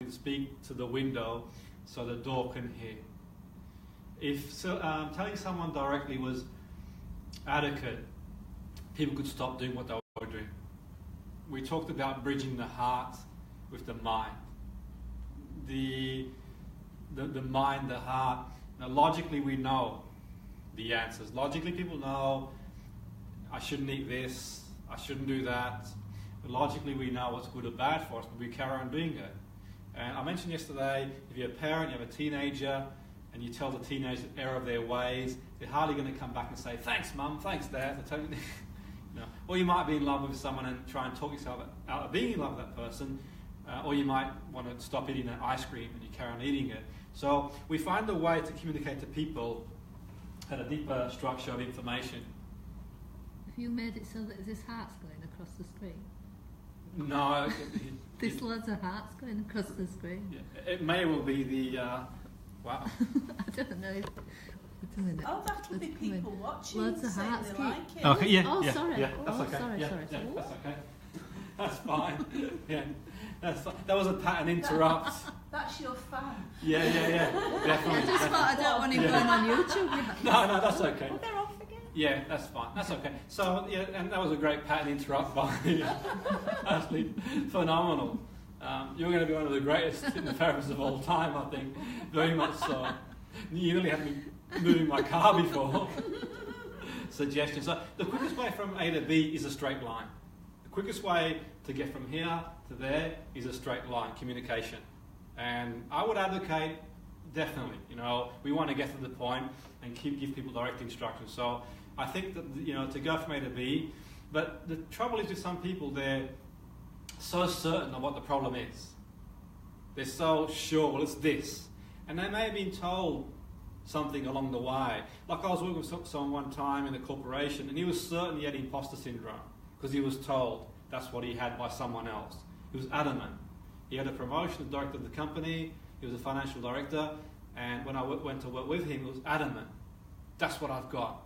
can speak to the window so the door can hear. If telling someone directly was adequate, people could stop doing what they were doing. We talked about bridging the heart with the mind. The mind, the heart. Now, logically, we know the answers. Logically, people know, I shouldn't eat this, I shouldn't do that. But logically, we know what's good or bad for us, but we carry on doing it. And I mentioned yesterday, if you're a parent, you have a teenager, and you tell the teenager the error of their ways, they're hardly going to come back and say, thanks, Mum, thanks, Dad. Or you might be in love with someone and try and talk yourself out of being in love with that person, or you might want to stop eating that ice cream and you carry on eating it. So we find a way to communicate to people at a deeper structure of information. Have you made it so that this heart's going across the screen? No. There's loads of hearts going across the screen. Yeah, it may well be the... wow. I don't know. Oh, that'll be people watching. Loads of hearts. They like it. Okay, yeah, oh, yeah, sorry. yeah, Oh, that's okay. sorry, yeah, sorry. Yeah, that's okay. That's fine. Yeah, that's fine. That was a pattern interrupt. That's your fan. Yeah, definitely. I just thought I don't want him going on YouTube. No, that's okay. Oh, they're off again. Yeah, that's fine. That's okay. So, yeah, and that was a great pattern interrupt by Ashley. Phenomenal. You're going to be one of the greatest hypnotherapists of all time, I think. Very much so. You nearly had me moving my car before. Suggestion. So the quickest way from A to B is a straight line. The quickest way to get from here to there is a straight line, communication. And I would advocate, definitely, we want to get to the point and give people direct instructions. So I think that, to go from A to B, but the trouble is with some people, they're so certain of what the problem is. They're so sure, well, it's this. And they may have been told something along the way. Like I was working with someone one time in a corporation, and he was certain he had imposter syndrome because he was told that's what he had by someone else. He was adamant. He had a promotion as director of the company, he was a financial director, and when I went to work with him, he was adamant. That's what I've got.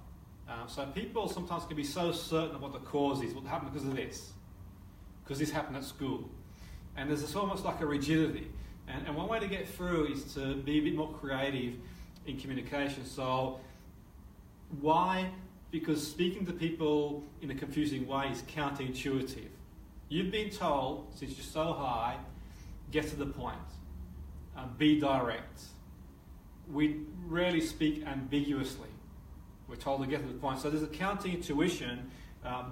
So people sometimes can be so certain of what the cause is, what happened because of this. Because this happened at school. And there's almost like a rigidity. And one way to get through is to be a bit more creative in communication. So why? Because speaking to people in a confusing way is counterintuitive. You've been told, since you're so high, get to the point. Be direct. We rarely speak ambiguously. We're told to get to the point. So there's a counterintuition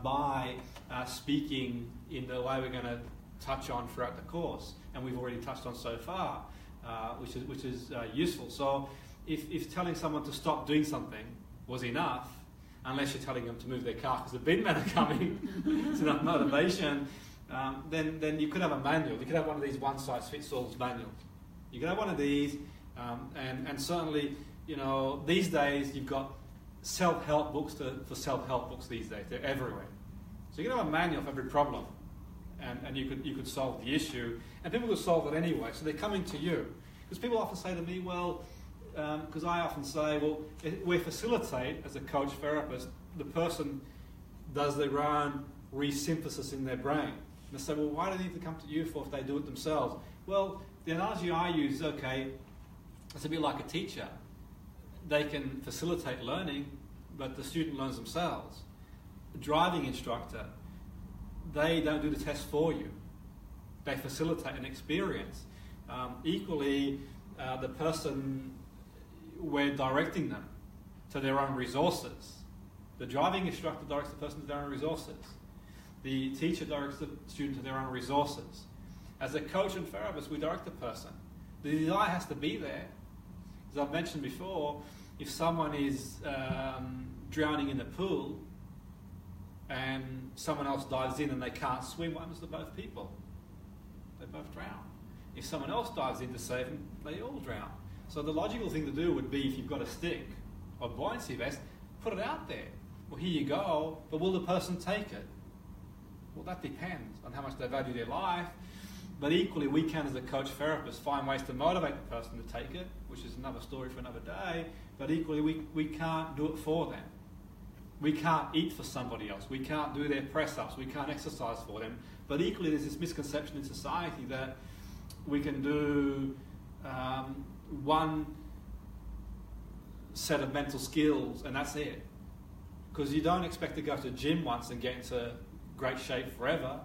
by speaking in the way we're going to touch on throughout the course, and we've already touched on so far, which is useful. So if telling someone to stop doing something was enough, unless you're telling them to move their car because the bin men are coming, it's enough motivation, then you could have a manual. You could have one of these one-size-fits-all manuals. You could have one of these, and certainly, these days you've got self-help books for self-help books these days. They're everywhere. So you can have a manual for every problem, and you could solve the issue, and people could solve it anyway. So they're coming to you. Because people often say to me, well, because I often say, well, we facilitate, as a coach therapist, the person does their own resynthesis in their brain. And they say, well, why do they need to come to you for if they do it themselves? Well, the analogy I use is, okay, it's a bit like a teacher. They can facilitate learning, but the student learns themselves. A driving instructor, they don't do the test for you. They facilitate an experience. Equally, the person, we're directing them to their own resources. The driving instructor directs the person to their own resources. The teacher directs the student to their own resources. As a coach and therapist, we direct the person. The desire has to be there. As I've mentioned before, if someone is drowning in a pool and someone else dives in and they can't swim, what happens to both people? They both drown. If someone else dives in to save them, they all drown. So the logical thing to do would be, if you've got a stick or buoyancy vest, put it out there. Well, here you go, but will the person take it? Well, that depends on how much they value their life. But equally, we can, as a coach therapist, find ways to motivate the person to take it, which is another story for another day. But equally, we can't do it for them. We can't eat for somebody else. We can't do their press-ups. We can't exercise for them. But equally, there's this misconception in society that we can do one set of mental skills and that's it. Because you don't expect to go to the gym once and get into great shape forever.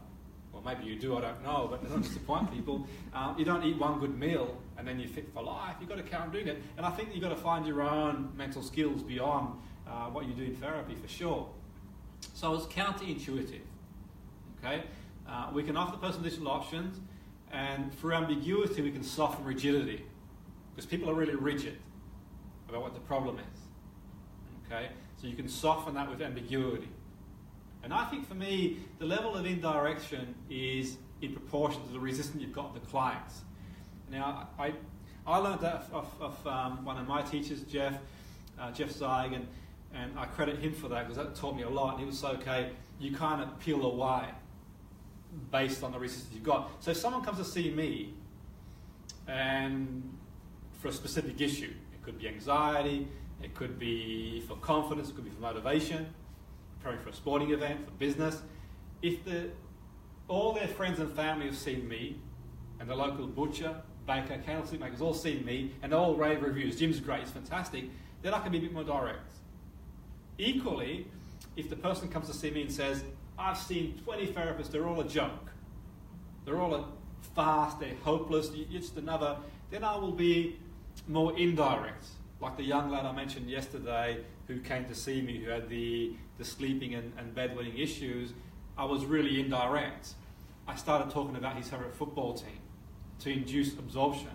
Well, maybe you do, I don't know, but it doesn't disappoint people. You don't eat one good meal and then you're fit for life. You've got to carry on doing it. And I think you've got to find your own mental skills beyond what you do in therapy, for sure. So it's counterintuitive. Okay? We can offer the person additional options, and through ambiguity we can soften rigidity. Because people are really rigid about what the problem is. Okay? So you can soften that with ambiguity. And I think for me, the level of indirection is in proportion to the resistance you've got with the clients. Now, I learned that of one of my teachers, Jeff Zeig, and I credit him for that because that taught me a lot. And he was okay, you kind of peel away based on the resistance you've got. So if someone comes to see me and for a specific issue, it could be anxiety, it could be for confidence, it could be for motivation, preparing for a sporting event, for business. If all their friends and family have seen me, and the local butcher, baker, candlestick makers all seen me, and they all rave reviews, Jim's great, he's fantastic, then I can be a bit more direct. Equally, if the person comes to see me and says, I've seen 20 therapists, they're all a joke. They're all a farce, they're hopeless, you're just another, then I will be more indirect. Like the young lad I mentioned yesterday who came to see me, who had the sleeping and bedwetting issues, I was really indirect. I started talking about his favourite football team to induce absorption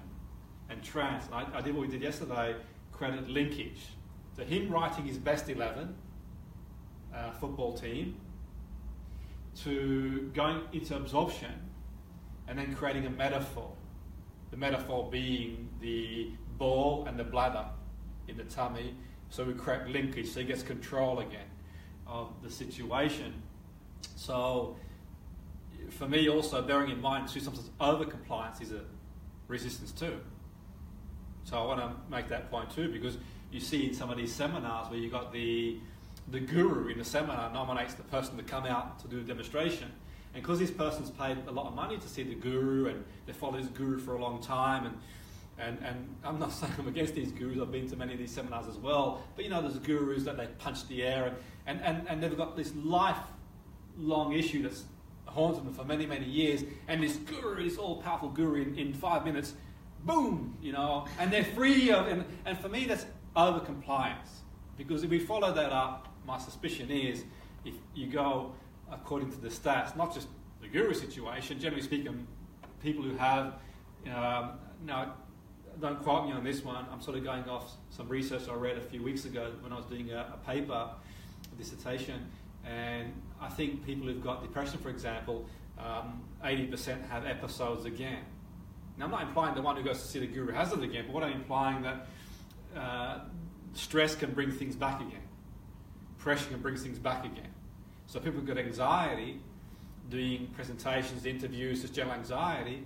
and trance. And I did what we did yesterday, created linkage. So him writing his best 11 football team to going into absorption and then creating a metaphor. The metaphor being the ball and the bladder in the tummy, so we create linkage, so he gets control again of the situation. So for me also, bearing in mind too, sometimes over-compliance is a resistance too. So I want to make that point too, because you see in some of these seminars where you've got the guru in the seminar nominates the person to come out to do a demonstration. And because this person's paid a lot of money to see the guru and they follow this guru for a long time, and I'm not saying I'm against these gurus, I've been to many of these seminars as well, but you know there's gurus that they punch the air and they've got this lifelong issue that's haunted them for many, many years, and this guru, this all-powerful guru in 5 minutes, boom, you know, and they're free of, and for me that's over-compliance. Because if we follow that up, my suspicion is if you go according to the stats, not just the guru situation, generally speaking, people who have, now, don't quote me on this one, I'm sort of going off some research I read a few weeks ago when I was doing a paper, a dissertation, and I think people who've got depression, for example, 80% have episodes again. Now, I'm not implying the one who goes to see the guru has it again, but what I'm implying that stress can bring things back again. Pressure can bring things back again. So people who've got anxiety, doing presentations, interviews, just general anxiety,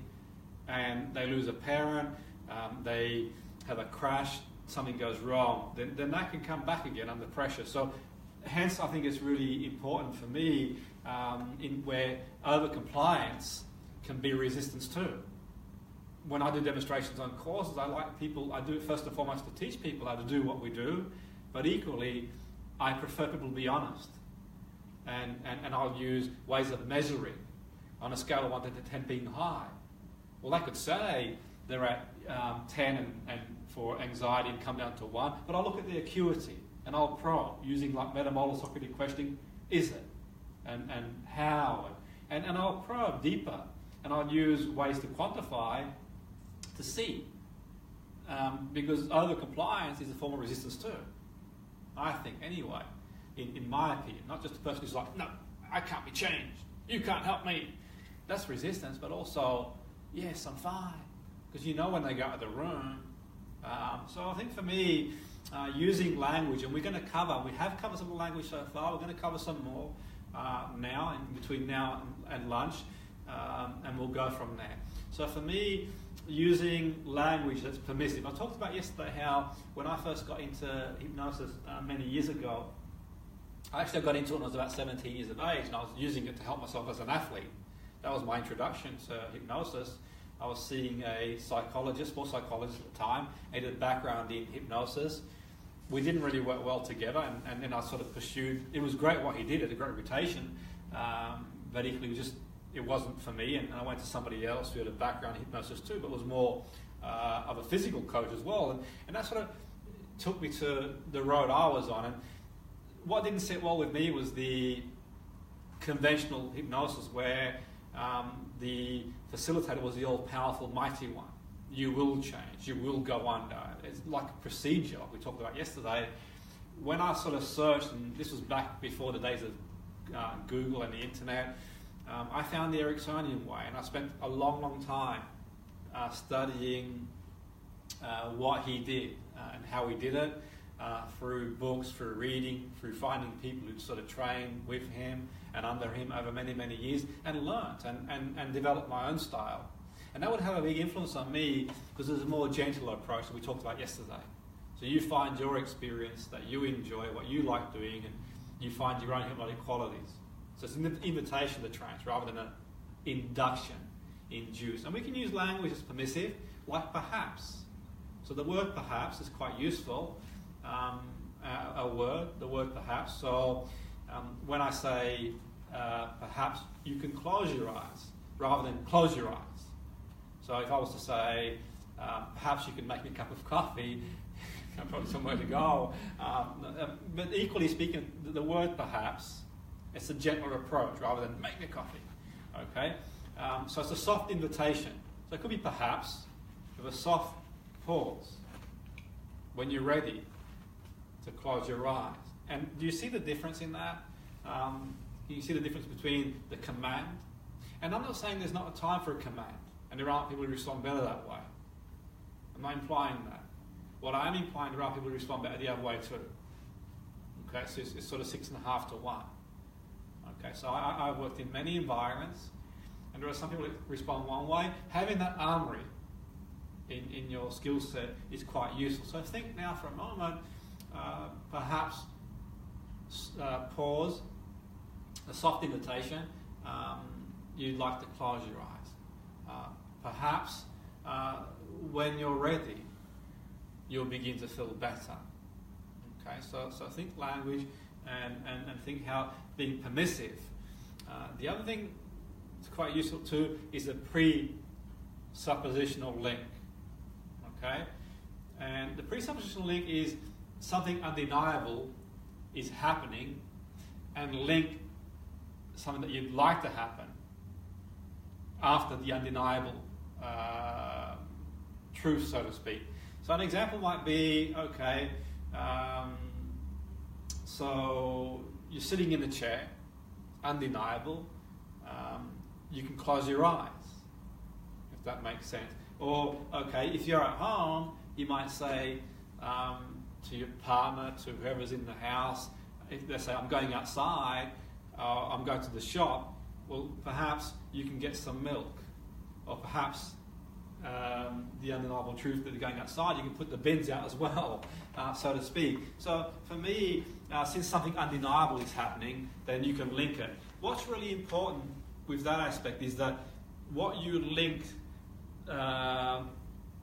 and they lose a parent, they have a crash, something goes wrong, then that can come back again under pressure. So hence I think it's really important for me in where over-compliance can be resistance too. When I do demonstrations on courses, I do it first and foremost to teach people how to do what we do, but equally I prefer people to be honest. And I'll use ways of measuring on a scale of 1 to 10 being high. Well, they could say they're at 10 and for anxiety and come down to 1, but I'll look at the acuity and I'll probe using like metamodal Socratic questioning, is it? And how? And I'll probe deeper and I'll use ways to quantify to see. Because over-compliance is a form of resistance too. I think anyway, in my opinion, not just a person who's like, no, I can't be changed, you can't help me. That's resistance, but also, yes, I'm fine. Because you know when they go out of the room. So I think for me, using language, and we have covered some of the language so far, we're going to cover some more now, in between now and lunch, and we'll go from there. So for me, using language that's permissive. I talked about yesterday how when I first got into hypnosis many years ago, I got into it when I was about 17 years of age, and I was using it to help myself as an athlete. That was my introduction to hypnosis. I was seeing a psychologist, sports psychologist at the time. He did a background in hypnosis. We didn't really work well together, and then I sort of pursued. It was great what he did; it had a great reputation, but equally it wasn't for me. And I went to somebody else who had a background in hypnosis too, but was more of a physical coach as well. And that sort of took me to the road I was on. And what didn't sit well with me was the conventional hypnosis where the facilitator was the all-powerful, mighty one. You will change, you will go under. It's like a procedure, like we talked about yesterday. When I sort of searched, and this was back before the days of Google and the internet, I found the Ericksonian way, and I spent a long, long time studying what he did and how he did it, through books, through reading, through finding people who sort of trained with him and under him over many, many years, and learnt and developed my own style. And that would have a big influence on me because there's a more gentle approach that we talked about yesterday. So you find your experience that you enjoy, what you like doing, and you find your own hypnotic qualities. So it's an invitation to trance rather than an induction, induce. And we can use language as permissive, like perhaps. So the word perhaps is quite useful, the word perhaps. So when I say perhaps, you can close your eyes rather than close your eyes. So if I was to say, perhaps you can make me a cup of coffee, probably somewhere to go. But equally speaking, the word perhaps, it's a gentler approach rather than make me a coffee. Okay? So it's a soft invitation. So it could be perhaps with a soft pause when you're ready to close your eyes. And do you see the difference in that? You see the difference between the command, and I'm not saying there's not a time for a command, and there aren't people who respond better that way. I'm not implying that. What I am implying, there are people who respond better the other way too. Okay, so it's sort of 6.5 to 1. Okay, so I've worked in many environments, and there are some people that respond one way. Having that armory in your skill set is quite useful. So think now for a moment, perhaps pause, a soft invitation, you'd like to close your eyes. Perhaps when you're ready, you'll begin to feel better. Okay, so think language and think how being permissive. The other thing that's quite useful too is a presuppositional link. Okay, and the presuppositional link is something undeniable is happening, and link something that you'd like to happen after the undeniable truth, so to speak. So an example might be, okay, so you're sitting in a chair, undeniable, you can close your eyes, if that makes sense. Or, okay, if you're at home, you might say to your partner, to whoever's in the house, if they say, I'm going outside, I'm going to the shop, well, perhaps you can get some milk. Or perhaps the undeniable truth that they're going outside, you can put the bins out as well, so to speak. So for me, since something undeniable is happening, then you can link it. What's really important with that aspect is that what you link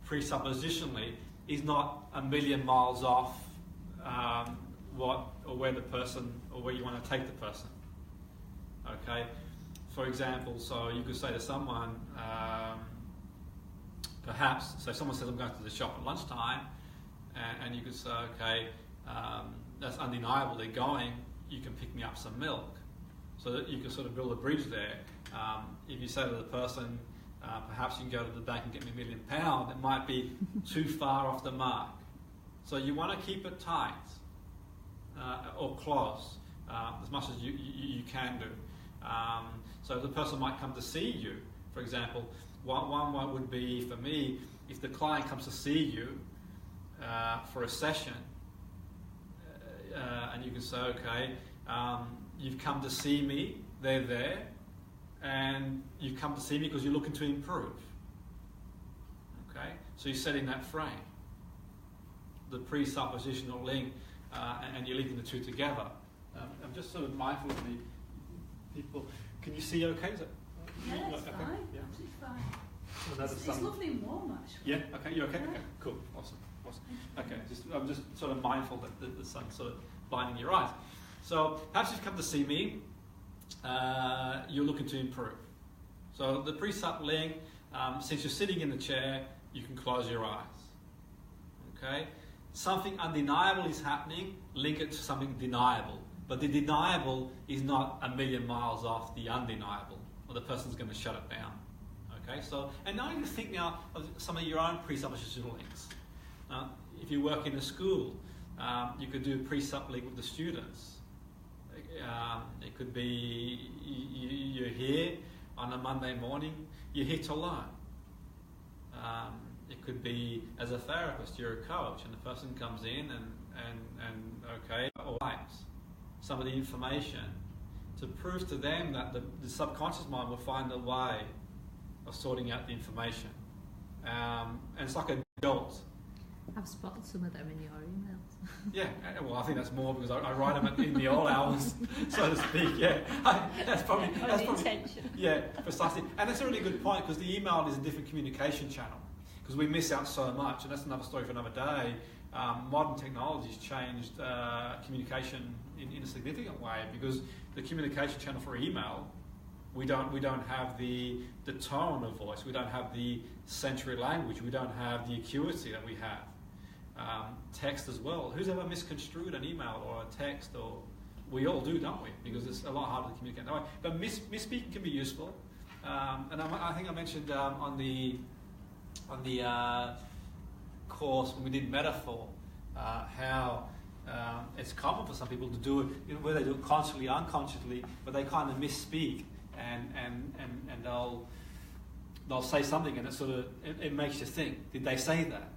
presuppositionally is not a million miles off what or where the person or where you want to take the person. Okay, for example, so you could say to someone, perhaps, so someone says I'm going to the shop at lunchtime, and you could say, okay, that's undeniable, they're going, you can pick me up some milk. So that you can sort of build a bridge there. If you say to the person, perhaps you can go to the bank and get me £1 million, it might be too far off the mark. So you want to keep it tight or close as much as you can do. So the person might come to see you, for example. One would be, for me, if the client comes to see you for a session, and you can say, okay, you've come to see me, they're there, and you've come to see me because you're looking to improve. Okay, so you're setting that frame, the presuppositional link, and you're linking the two together. I'm just sort of mindful of the people. Can you see okay? Is it, yeah, it's okay? fine. Yeah. Absolutely fine. It's lovely and warm, actually. Yeah. Okay. You okay? Okay. Cool. Awesome. Okay. I'm just sort of mindful that the sun's sort of blinding your eyes. So perhaps you've come to see me. You're looking to improve. So the pre-sup link. Since you're sitting in the chair, you can close your eyes. Okay. Something undeniable is happening. Link it to something deniable. But the deniable is not a million miles off the undeniable, or the person's going to shut it down. Okay, so, and now you think now of some of your own presuppositional links. If you work in a school, you could do pre-sup link with the students. It could be you're here on a Monday morning, you're here to learn. It could be as a therapist, you're a coach, and the person comes in and okay, or some of the information to prove to them that the subconscious mind will find a way of sorting out the information. And it's like a jolt. I've spotted some of them in your emails. Yeah, well, I think that's more because I write them in the all hours, so to speak. Yeah, that's probably intention. Yeah, precisely. And that's a really good point because the email is a different communication channel because we miss out so much, and that's another story for another day. Modern technology's changed communication in a significant way because the communication channel for email, we don't have the tone of voice, we don't have the sensory language, we don't have the acuity that we have. Text as well. Who's ever misconstrued an email or a text? Or we all do, don't we? Because it's a lot harder to communicate that way. But misspeaking can be useful. And I think I mentioned on the course when we did metaphor how it's common for some people to do it, whether they do it consciously, unconsciously, but they kind of misspeak and they'll say something and it makes you think, did they say that?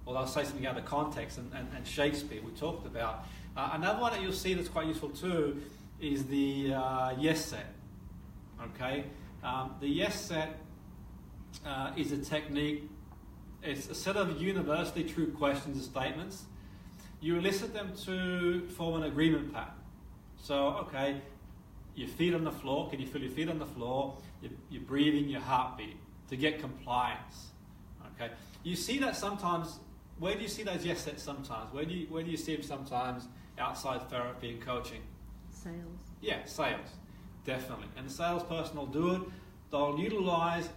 Or they'll say something out of context and Shakespeare we talked about. Another one that you'll see that's quite useful too is the yes set. Okay, the yes set is a technique. It's a set of universally true questions and statements. You elicit them to form an agreement pattern. So, okay, your feet on the floor. Can you feel your feet on the floor? You're breathing, your heartbeat to get compliance. Okay, you see that sometimes. Where do you see those yes sets sometimes? Where do you see them sometimes outside therapy and coaching? Sales. Yeah, sales, definitely. And the salesperson will do it. They'll utilise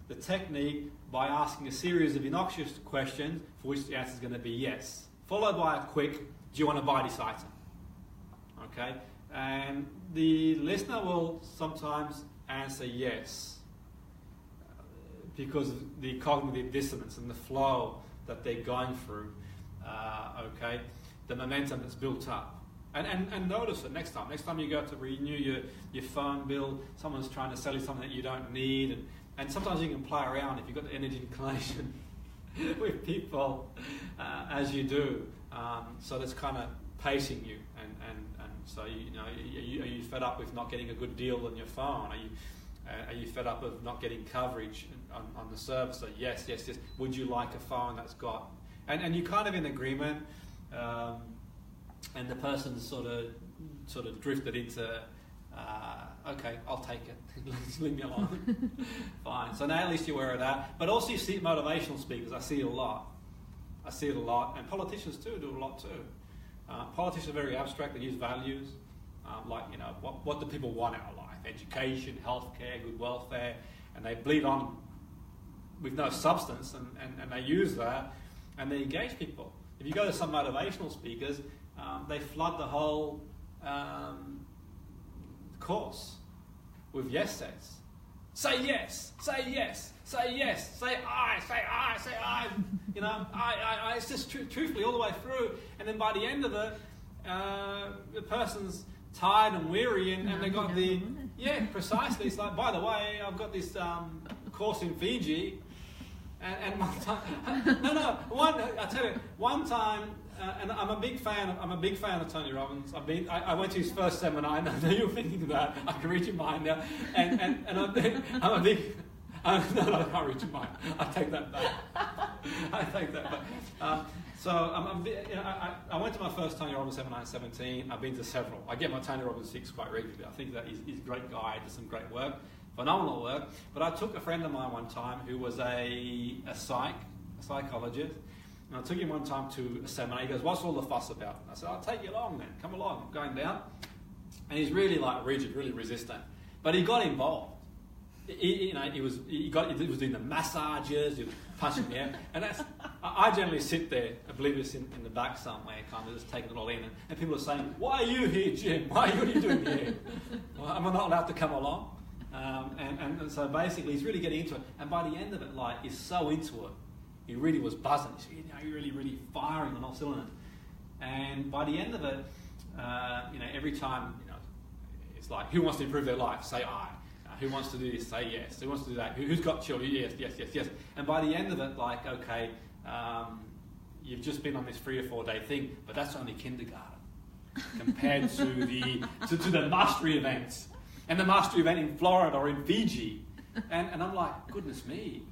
the technique by asking a series of innocuous questions for which the answer is going to be yes, followed by a quick, do you want to buy this item? Okay, and the listener will sometimes answer yes because of the cognitive dissonance and the flow that they're going through, okay, the momentum that's built up. And notice it next time you go to renew your phone bill, someone's trying to sell you something that you don't need, and sometimes you can play around if you've got the energy inclination with people as you do. So that's kind of pacing you, and so are you fed up with not getting a good deal on your phone? Are you fed up of not getting coverage on the service? So yes. Would you like a phone that's got? And you're kind of in agreement, and the person's sort of drifted into. Okay, I'll take it. Just leave me alone. Fine. So now at least you're aware of that. But also you see motivational speakers. I see it a lot, and politicians too do a lot too. Politicians are very abstract. They use values, like what do people want out of life? Education, healthcare, good welfare, and they bleed on with no substance, and they use that, and they engage people. If you go to some motivational speakers, they flood the whole course with yes sets. Say yes, say yes, say yes, say I, say I, say I. I. It's just truthfully all the way through, and then by the end of it, the person's tired and weary, and they got precisely. It's like, by the way, I've got this course in Fiji, and one time, I tell you, one time, and I'm a big fan of Tony Robbins. I went to his first seminar. I know you were thinking of that. I can read your mind now, and I'm a big. No, I can't read your mind. I take that back. So I went to my first Tony Robbins seminar in 2017. I've been to several. I get my Tony Robbins 6 quite regularly. I think that he's a great guy, does some great work. phenomenal work. But I took a friend of mine one time who was a psychologist, and I took him one time to a seminar. He goes, "What's all the fuss about?" I said, "I'll take you along then. Come along." I'm going down, and he's really like rigid, really resistant. But he got involved. He was doing the massages, he was punching the air, and I generally sit there, oblivious in the back somewhere, kind of just taking it all in, and people are saying, "Why are you here, Jim? What are you doing here? Well, am I not allowed to come along?" And so basically, he's really getting into it, and by the end of it, like, he's so into it, he really was buzzing. He's really, really firing on all cylinders, and by the end of it, every time, it's like, who wants to improve their life? Say I. Who wants to do this? Say yes. Who wants to do that? Who's got children? Yes. And by the end of it, like, okay, you've just been on this 3 or 4 day thing, but that's only kindergarten compared to the mastery events, and the mastery event in Florida or in Fiji. And I'm like, goodness me,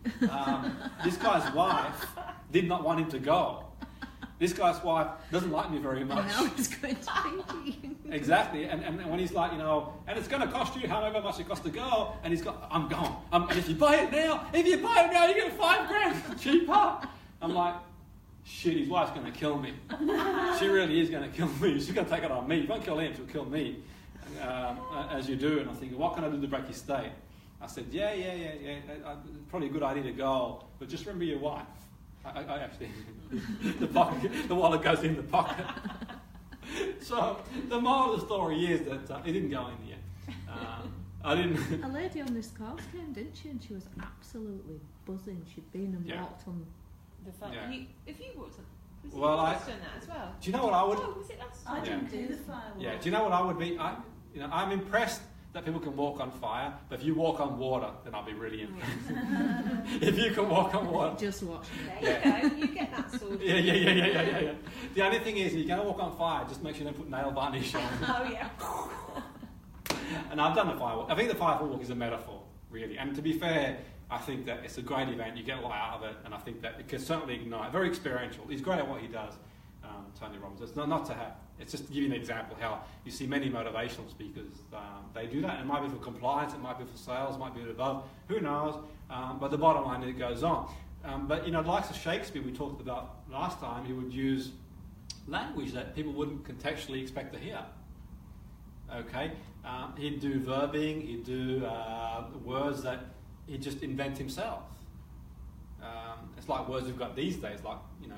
this guy's wife did not want him to go. This guy's wife doesn't like me very much. And now he's going to Fiji. Exactly, and when he's like, and it's going to cost you however much it costs to go, and he's got, I'm going. And if you buy it now, you get $5,000 cheaper. I'm like, shit, his wife's going to kill me. She really is going to kill me. She's going to take it on me. You won't kill him, she'll kill me, as you do. And I'm thinking, what can I do to break his state? I said, yeah. Probably a good idea to go, but just remember your wife. I actually, the wallet goes in the pocket. So the moral of the story is that it didn't go in the end. I didn't. A lady on this course came, didn't she? And she was absolutely buzzing. She'd been and walked on. The fact if you walked on, was well, done that as well. Do you know what I would? Oh, was it last I time? didn't do the fireworks. Yeah. Do you know what I would be? I'm impressed that people can walk on fire, but if you walk on water, then I'll be really impressed. If you can walk on water. Just watch. There you go, you get that sort of Yeah. The only thing is, if you're going to walk on fire, just make sure you don't put nail varnish on. Oh, yeah. And I've done the firewalk. I think the firewalk is a metaphor, really. And to be fair, I think that it's a great event. You get a lot out of it, and I think that it can certainly ignite. Very experiential. He's great at what he does, Tony Robbins. It's not to have. It's just to give you an example how you see many motivational speakers, they do that. It might be for compliance, it might be for sales, it might be above, who knows. But the bottom line, it goes on. But, the likes of Shakespeare we talked about last time, he would use language that people wouldn't contextually expect to hear. Okay? He'd do verbing, he'd do words that he'd just invent himself. It's like words we've got these days, like,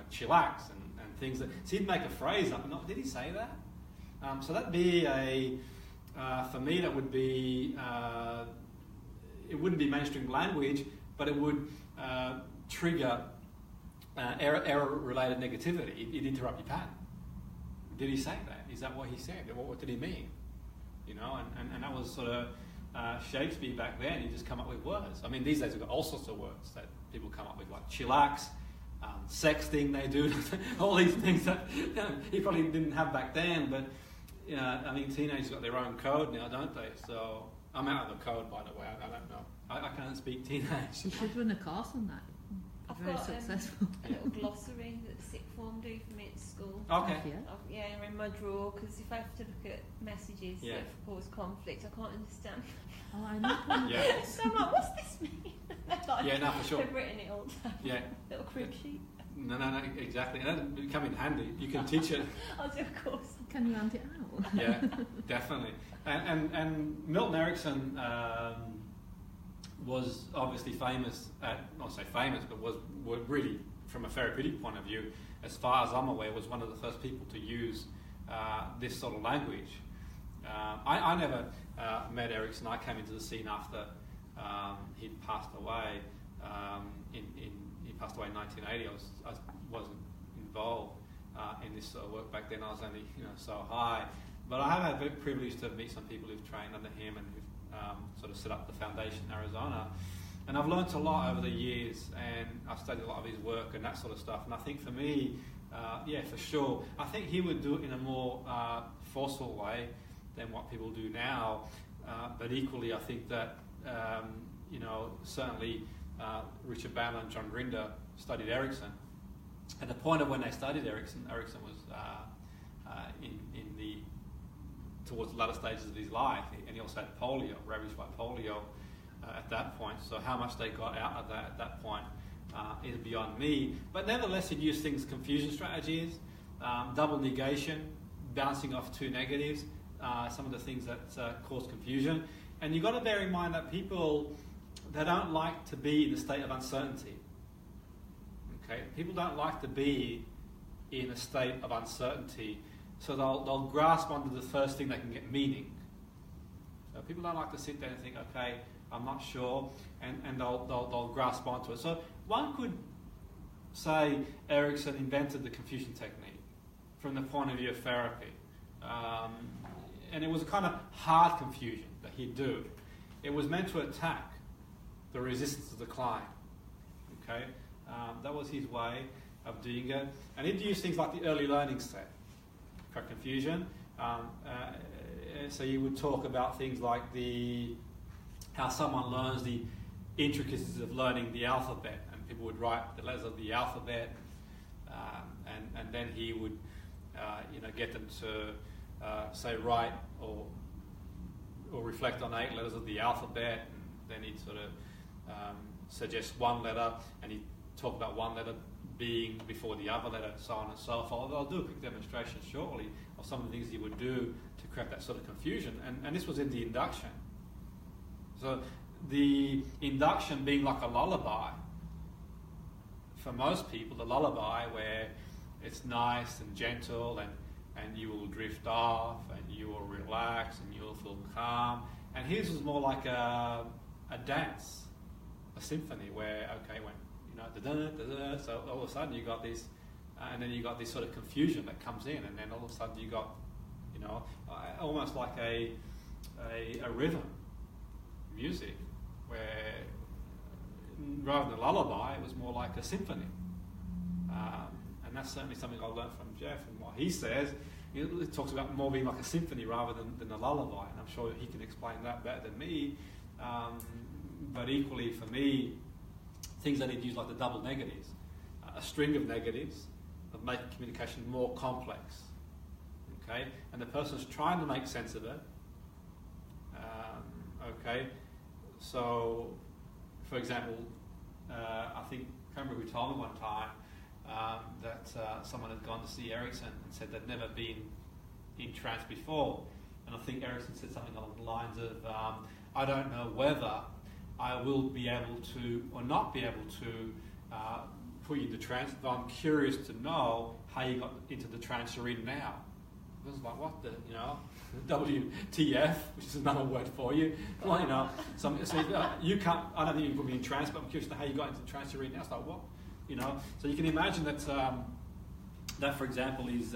chillax and things that. So he'd make a phrase up. Did he say that? So that'd be for me, that would be, it wouldn't be mainstream language, but it would trigger error-related negativity. It'd interrupt your pattern. Did he say that? Is that what he said? What did he mean? And that was sort of Shakespeare back then. He just come up with words. I mean, these days we've got all sorts of words that people come up with, like chillax, sexting, they do all these things that he probably didn't have back then. But I mean, teenagers got their own code now, don't they? So I'm out of the code, by the way. I don't know. I can't speak teenage. You should run a course on that. I've Very got successful. a little glossary that sixth form do for me at school. Okay. In my drawer, because if I have to look at messages that cause conflict, I can't understand. Oh, I know. Yeah. So I'm like, what's this mean? Yeah, no, for sure. They've written it all down. Yeah. Little crib sheet. No, exactly. And that'd come in handy. You can teach it. I'll do a course. Can you hand it out? Yeah, definitely. And Milton Erickson was obviously famous not say famous, but was really, from a therapeutic point of view, as far as I'm aware, was one of the first people to use this sort of language. I never met Erickson. I came into the scene after he'd passed away. He passed away in 1980. I wasn't involved in this sort of work back then. I was only so high. But I have had the privilege to meet some people who've trained under him and who've sort of set up the foundation in Arizona. And I've learnt a lot over the years, and I've studied a lot of his work and that sort of stuff. And I think for me, for sure, I think he would do it in a more forceful way than what people do now. But equally, I think that, certainly Richard Bandler and John Grinder studied Erickson. At the point of when they studied Erickson was towards the latter stages of his life, and he also had polio, ravaged by polio. at that point. So how much they got out of that at that point is beyond me. But nevertheless, he'd use things, confusion strategies, double negation, bouncing off two negatives, some of the things that cause confusion. And you've got to bear in mind that people, they don't like to be in a state of uncertainty. Okay, people don't like to be in a state of uncertainty, so they'll grasp onto the first thing they can get meaning. So people don't like to sit there and think, okay, I'm not sure, and they'll grasp onto it. So one could say Erickson invented the confusion technique from the point of view of therapy. And it was a kind of hard confusion that he'd do. It was meant to attack the resistance of the client. Okay, that was his way of doing it. And he'd use things like the early learning set for confusion. So you would talk about things like how someone learns the intricacies of learning the alphabet, and people would write the letters of the alphabet, and then he would get them to say write or reflect on 8 letters of the alphabet, and then he'd sort of suggest one letter, and he'd talk about one letter being before the other letter, so on and so forth. I'll do a quick demonstration shortly of some of the things he would do to create that sort of confusion, and this was in the induction. So the induction being like a lullaby, for most people, the lullaby where it's nice and gentle, and you will drift off, and you will relax, and you will feel calm. And his was more like a dance, a symphony, where, okay, when, da-da-da-da-da, so all of a sudden you got this, and then you got this sort of confusion that comes in, and then all of a sudden you got, almost like a rhythm, music, where rather than a lullaby, it was more like a symphony. And that's certainly something I learned from Jeff, and what he says, it talks about more being like a symphony rather than a lullaby, and I'm sure he can explain that better than me. But equally for me, things that he'd use like the double negatives, a string of negatives of making communication more complex. Okay, and the person's trying to make sense of it. Okay, so for example, I can't remember who told me one time that someone had gone to see Erickson and said they'd never been in trance before, and I think Erickson said something along the lines of, I don't know whether I will be able to or not be able to put you into trance, but I'm curious to know how you got into the trance you're in now. It was like, what the, WTF, which is another word for you. Well, so you can't, I don't think you can put me in trance, but I'm curious to know how you got into the trance you're in now. It's like, what? So you can imagine that, that for example, is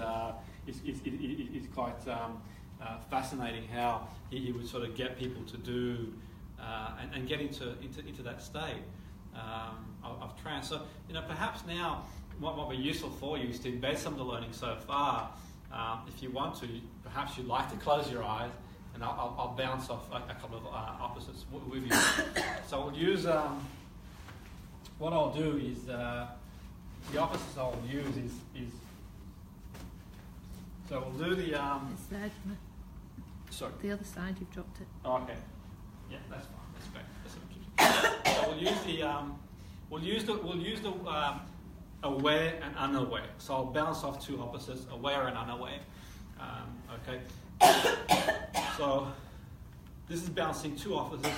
quite fascinating how he would sort of get people to do and get into that state of trance. So, perhaps now what might be useful for you is to embed some of the learning so far. If you want to, perhaps you'd like to close your eyes, and I'll bounce off a couple of opposites with you. So we'll use, what I'll do is, the opposites I'll use is so we'll do the... It's there, Jimmy. Sorry. The other side, you've dropped it. Oh, okay. Yeah, that's fine. That's great. So we'll use the aware and unaware. So I'll bounce off two opposites, aware and unaware. Okay. So this is bouncing two opposites,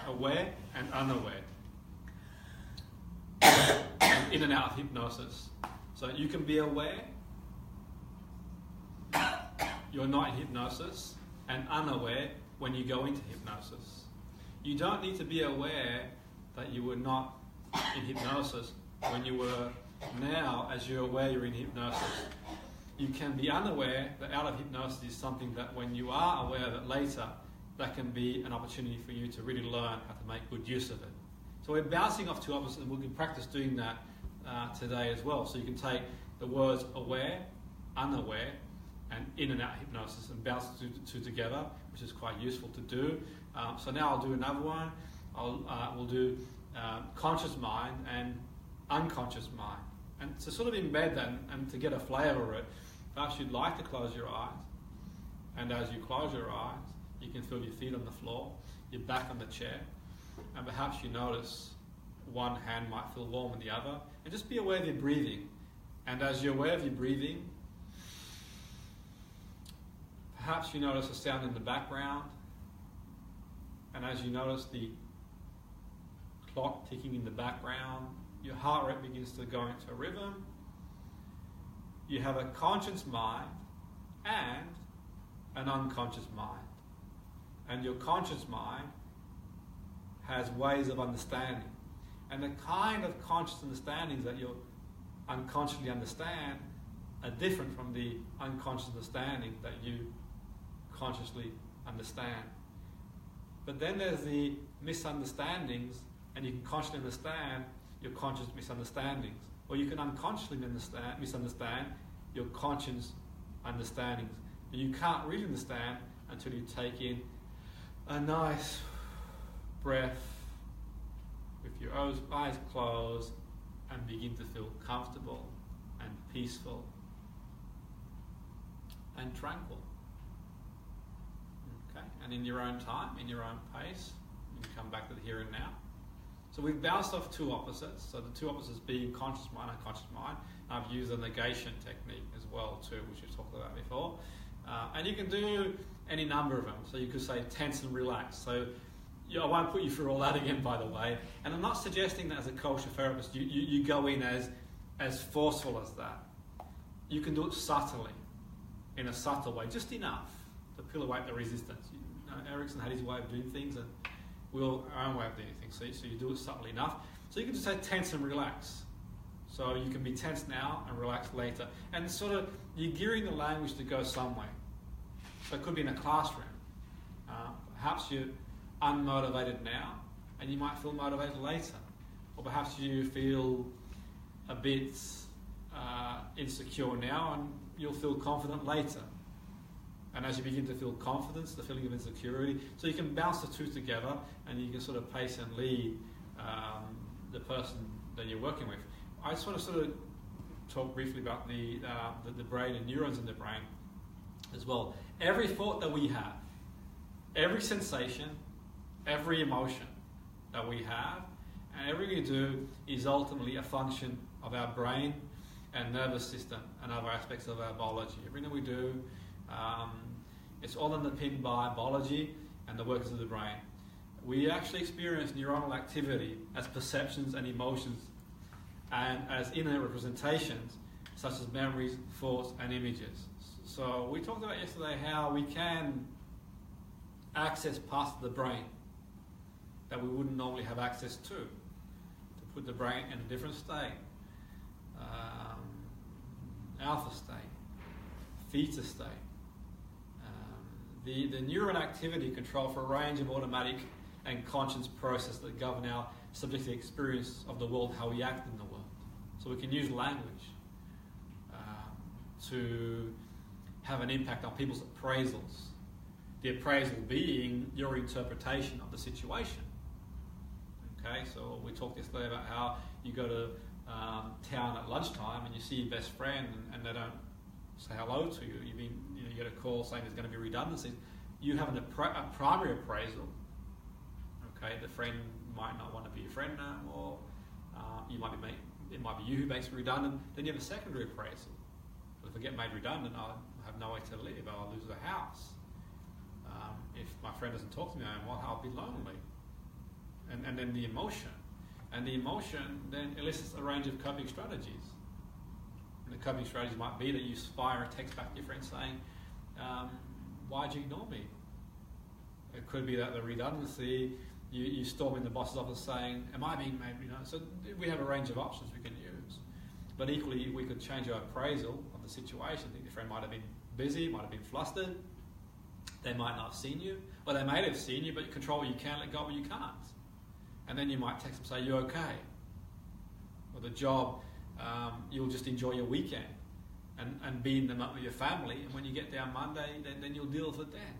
aware and unaware. In and out of hypnosis. So you can be aware, you're not in hypnosis, and unaware when you go into hypnosis. You don't need to be aware that you were not in hypnosis when you were now, as you're aware you're in hypnosis. You can be unaware that out of hypnosis is something that when you are aware of it later, that can be an opportunity for you to really learn how to make good use of it. So we're bouncing off two opposites, and we can practice doing that today as well. So you can take the words aware, unaware, and in and out hypnosis and bounce the two together, which is quite useful to do. So now I'll do another one. We'll do conscious mind and unconscious mind. And to sort of embed that and to get a flavour of it, perhaps you'd like to close your eyes. And as you close your eyes, you can feel your feet on the floor, your back on the chair. and perhaps you notice one hand might feel warm than the other, and just be aware of your breathing. And as you're aware of your breathing, perhaps you notice a sound in the background, and as you notice the clock ticking in the background, your heart rate begins to go into a rhythm. You have a conscious mind and an unconscious mind. And your conscious mind has ways of understanding. And the kind of conscious understandings that you unconsciously understand are different from the unconscious understanding that you consciously understand. But then there's the misunderstandings, and you can consciously understand your conscious misunderstandings. Or you can unconsciously misunderstand your conscious understandings. And you can't really understand until you take in a nice breath with your eyes closed and begin to feel comfortable and peaceful and tranquil. Okay? And in your own time, in your own pace, you can come back to the here and now. So we've bounced off two opposites. So the two opposites being conscious mind and unconscious mind. I've used the negation technique as well too, which we've talked about before. And you can do any number of them. So you could say tense and relax. So I won't put you through all that again, by the way. And I'm not suggesting that as a coach or therapist you go in as forceful as that. You can do it subtly, in a subtle way, just enough to peel away the resistance. Erickson had his way of doing things, and we all our own way of doing things. So you do it subtly enough. So you can just say tense and relax. So you can be tense now and relax later. And sort of, you're gearing the language to go somewhere. So it could be in a classroom. Perhaps you're unmotivated now, and you might feel motivated later. Or perhaps you feel a bit insecure now, and you'll feel confident later. And as you begin to feel confidence, the feeling of insecurity, so you can bounce the two together, and you can sort of pace and lead the person that you're working with. I just want to sort of talk briefly about the brain and neurons in the brain as well. Every thought that we have, every sensation, every emotion that we have, and everything we do is ultimately a function of our brain and nervous system and other aspects of our biology. Everything we do, it's all underpinned by biology and the workings of the brain. We actually experience neuronal activity as perceptions and emotions, and as inner representations such as memories, thoughts and images. So we talked about yesterday how we can access parts of the brain that we wouldn't normally have access to put the brain in a different state. Alpha state, theta state. The neuron activity control for a range of automatic and conscious processes that govern our subjective experience of the world, how we act in the world. So we can use language to have an impact on people's appraisals. The appraisal being your interpretation of the situation. Okay, so we talked yesterday about how you go to town at lunchtime and you see your best friend and they don't say hello to you. You get a call saying there's going to be redundancies. You have a primary appraisal. Okay, the friend might not want to be your friend now, or it might be you who makes me redundant. Then you have a secondary appraisal. But if I get made redundant, I'll have no way to live. I'll lose the house. If my friend doesn't talk to me, I'll be lonely. And then the emotion. And the emotion then elicits a range of coping strategies. And the coping strategies might be that you fire a text back to your friend saying, why'd you ignore me? It could be that the redundancy, you storm in the boss's office saying, am I being made redundant? So we have a range of options we can use. But equally, we could change our appraisal of the situation. I think your friend might have been busy, might have been flustered. They might not have seen you. Or they may have seen you, but you control what you can, let go what you can't. And then you might text them and say, you okay? Or the job, you'll just enjoy your weekend and be in the moment with your family. And when you get down Monday, then you'll deal with it then.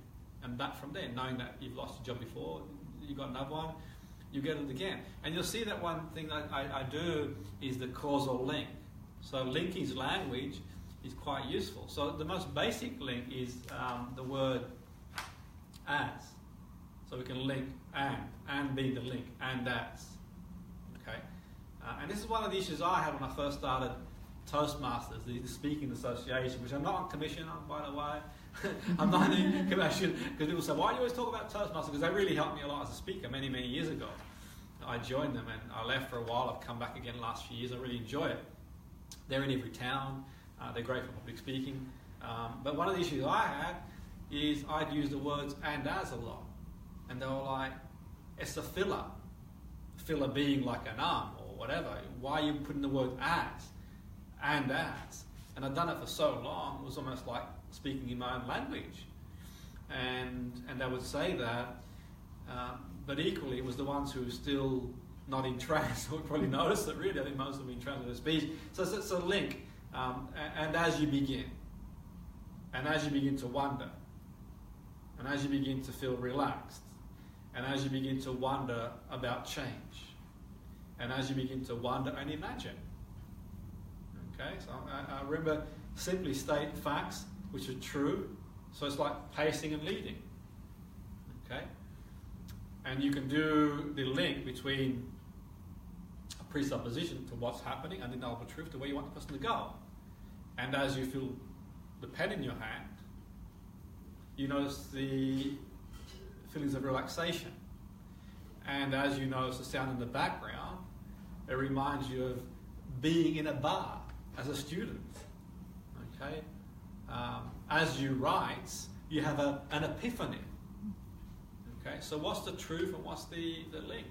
And back from there, knowing that you've lost your job before, you've got another one, you get it again. And you'll see that one thing I do is the causal link. So linking language is quite useful. So the most basic link is the word as. So we can link and being the link, and as. Okay? And this is one of the issues I had when I first started Toastmasters, the Speaking Association, which I'm not on commission on, by the way. I'm not in commission, because people say, why do you always talk about Toastmasters? Because they really helped me a lot as a speaker many, many years ago. I joined them and I left for a while. I've come back again the last few years. I really enjoy it. They're in every town. They're great for public speaking. But one of the issues I had is I'd use the words and as a lot. And they were like, it's a filler. Filler being like an arm or whatever. Why are you putting the word as and as? And I'd done it for so long, it was almost like speaking in my own language. And they would say that, but equally it was the ones who were still not in trance who would probably notice it really. I think most of them in trance with their speech. So it's a link. And as you begin to wonder, and as you begin to feel relaxed, and as you begin to wonder about change, and as you begin to wonder and imagine. Okay, so I remember simply state facts which are true. So it's like pacing and leading. Okay, and you can do the link between a presupposition to what's happening and the noble truth to where you want the person to go. And as you feel the pen in your hand, you notice the feelings of relaxation. And as you notice the sound in the background, it reminds you of being in a bar as a student. Okay? As you write, you have an epiphany. Okay? So what's the truth and what's the link?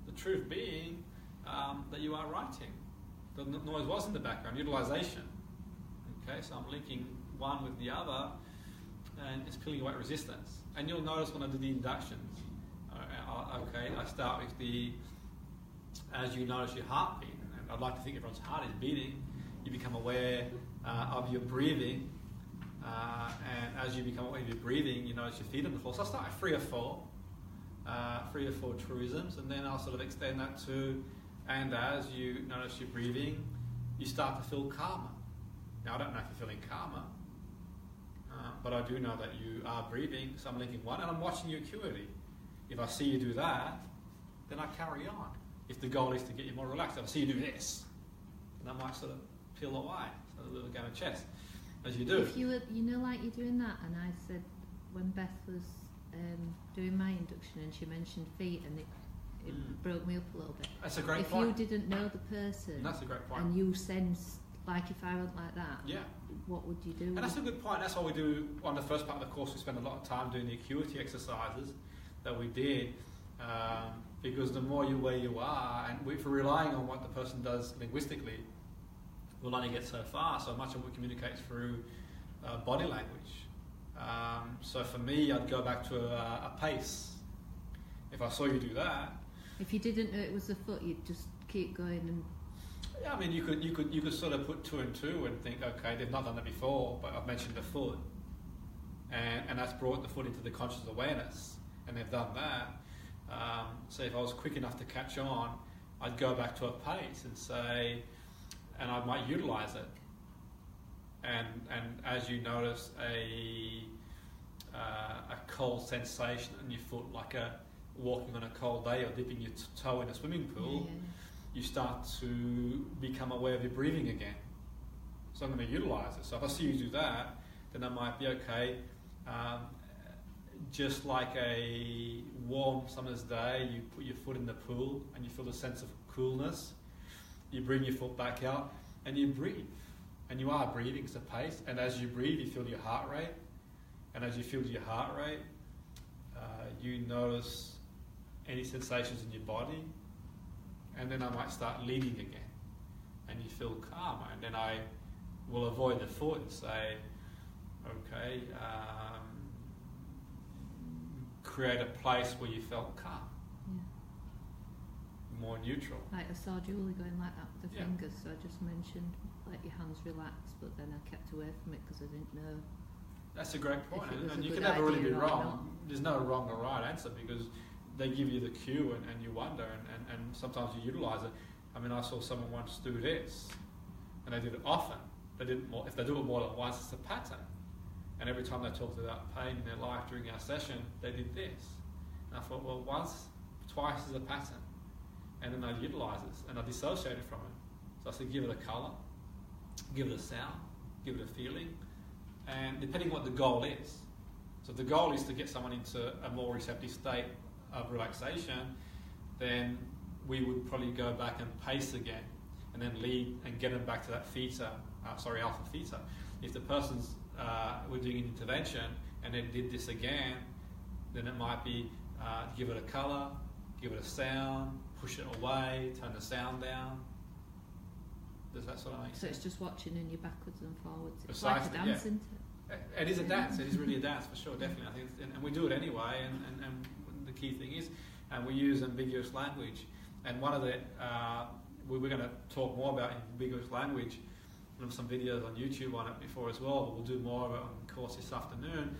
The truth being that you are writing. The noise was in the background, utilization. Okay? So I'm linking one with the other, and it's peeling away resistance. And you'll notice when I do the inductions, okay, I start with as you notice your heartbeat, and I'd like to think everyone's heart is beating, you become aware of your breathing, and as you become aware of your breathing, you notice your feet on the floor. So I start with 3 or 4 truisms, and then I'll sort of extend that to, and as you notice your breathing, you start to feel calmer. Now I don't know if you're feeling calmer, but I do know that you are breathing, so I'm linking one, and I'm watching your acuity. If I see you do that, then I carry on. If the goal is to get you more relaxed, if I see you do this, then I might sort of peel away. So a little game of chess, as you do. If you were, like you're doing that, and I said, when Beth was doing my induction and she mentioned feet, and it broke me up a little bit. That's a great point. If you didn't know the person, that's a great point. And you sensed, like if I went like that, yeah, what would you do? And that's a good point. That's what we do on the first part of the course. We spend a lot of time doing the acuity exercises that we did, because the more you're where you are, and if we're relying on what the person does linguistically, we'll only get so far. So much of what we communicate through body language. So for me, I'd go back to a pace. If I saw you do that, if you didn't know it was a foot, you'd just keep going and. Yeah, I mean, you could sort of put 2 and 2 and think, okay, they've not done it before, but I've mentioned the foot, and that's brought the foot into the conscious awareness, and they've done that. So if I was quick enough to catch on, I'd go back to a pace and say, and I might utilize it. And as you notice a cold sensation in your foot, like walking on a cold day or dipping your toe in a swimming pool. Yeah. You start to become aware of your breathing again. So I'm going to utilize it. So if I see you do that, then I might be okay. Just like a warm summer's day, you put your foot in the pool and you feel a sense of coolness. You bring your foot back out and you breathe. And you are breathing, it's a pace. And as you breathe, you feel your heart rate. And as you feel your heart rate, you notice any sensations in your body. And then I might start leading again, and you feel calmer. And then I will avoid the foot and say, okay, create a place where you felt calm, more neutral. Like I saw Julie going like that with the fingers, so I just mentioned let your hands relax, but then I kept away from it because I didn't know. That's a great point, and you can never really be wrong. There's no wrong or right answer because they give you the cue and you wonder and sometimes you utilize it. I mean, I saw someone once do this and they did it often. They did it more. If they do it more than once, it's a pattern. And every time they talked about pain in their life during our session, they did this. And I thought, well, once, twice is a pattern. And then I'd utilise this and I'd dissociate it from it. So I said, give it a colour, give it a sound, give it a feeling, and depending on what the goal is. So if the goal is to get someone into a more receptive state of relaxation, then we would probably go back and pace again and then lead and get them back to that alpha theta. If the person's, we're doing an intervention and then did this again, then it might be give it a colour, give it a sound, push it away, turn the sound down. Does that sort of make sense? So it's just watching and you're backwards and forwards. It's Precisely, like a dance, isn't it? It is a dance. It is really a dance for sure, definitely. I think, and we do it anyway. And the key thing is, we use ambiguous language. And one of the we're going to talk more about ambiguous language. There's some videos on YouTube on it before as well. But we'll do more of it on the course this afternoon.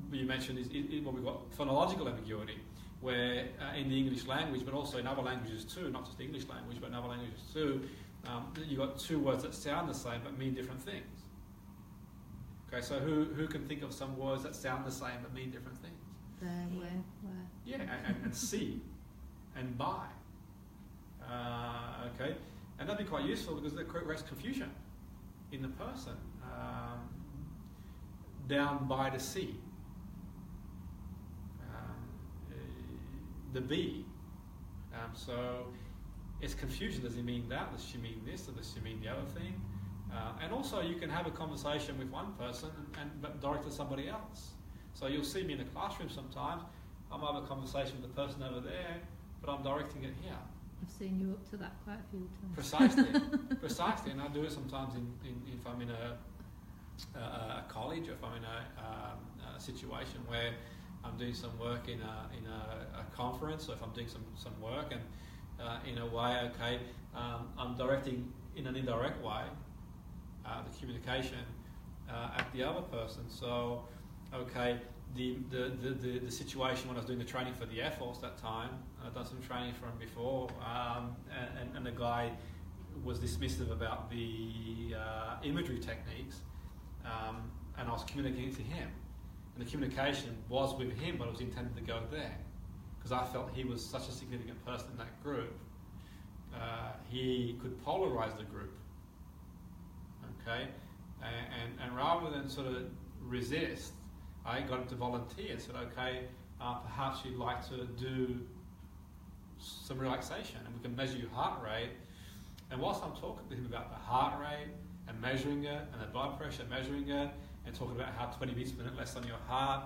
But you mentioned is what we've got phonological ambiguity, where in the English language, but also in other languages too, not just the English language, but in other languages too, you've got two words that sound the same but mean different things. Okay, so who can think of some words that sound the same but mean different things? There, where. Yeah, and see, and buy. Okay, and that'd be quite useful because it creates confusion in the person. Down by the sea. The bee. So it's confusion. Does he mean that? Does she mean this? Or does she mean the other thing? And also you can have a conversation with one person but direct to somebody else. So you'll see me in the classroom sometimes. I might have a conversation with the person over there, but I'm directing it here. I've seen you up to that quite a few times. Precisely, and I do it sometimes if I'm in a college, or if I'm in a situation where I'm doing some work in a conference, or if I'm doing some work, and in a way, okay, I'm directing in an indirect way the communication at the other person. So, okay, the situation when I was doing the training for the Air Force that time, I'd done some training for him before, and the guy was dismissive about the imagery techniques, and I was communicating to him. And the communication was with him, but it was intended to go there. Because I felt he was such a significant person in that group. He could polarize the group. Okay? And rather than sort of resist, I got him to volunteer and said, okay, perhaps you'd like to do some relaxation and we can measure your heart rate. And whilst I'm talking to him about the heart rate and measuring it, and the blood pressure, measuring it, and talking about how 20 beats per minute less on your heart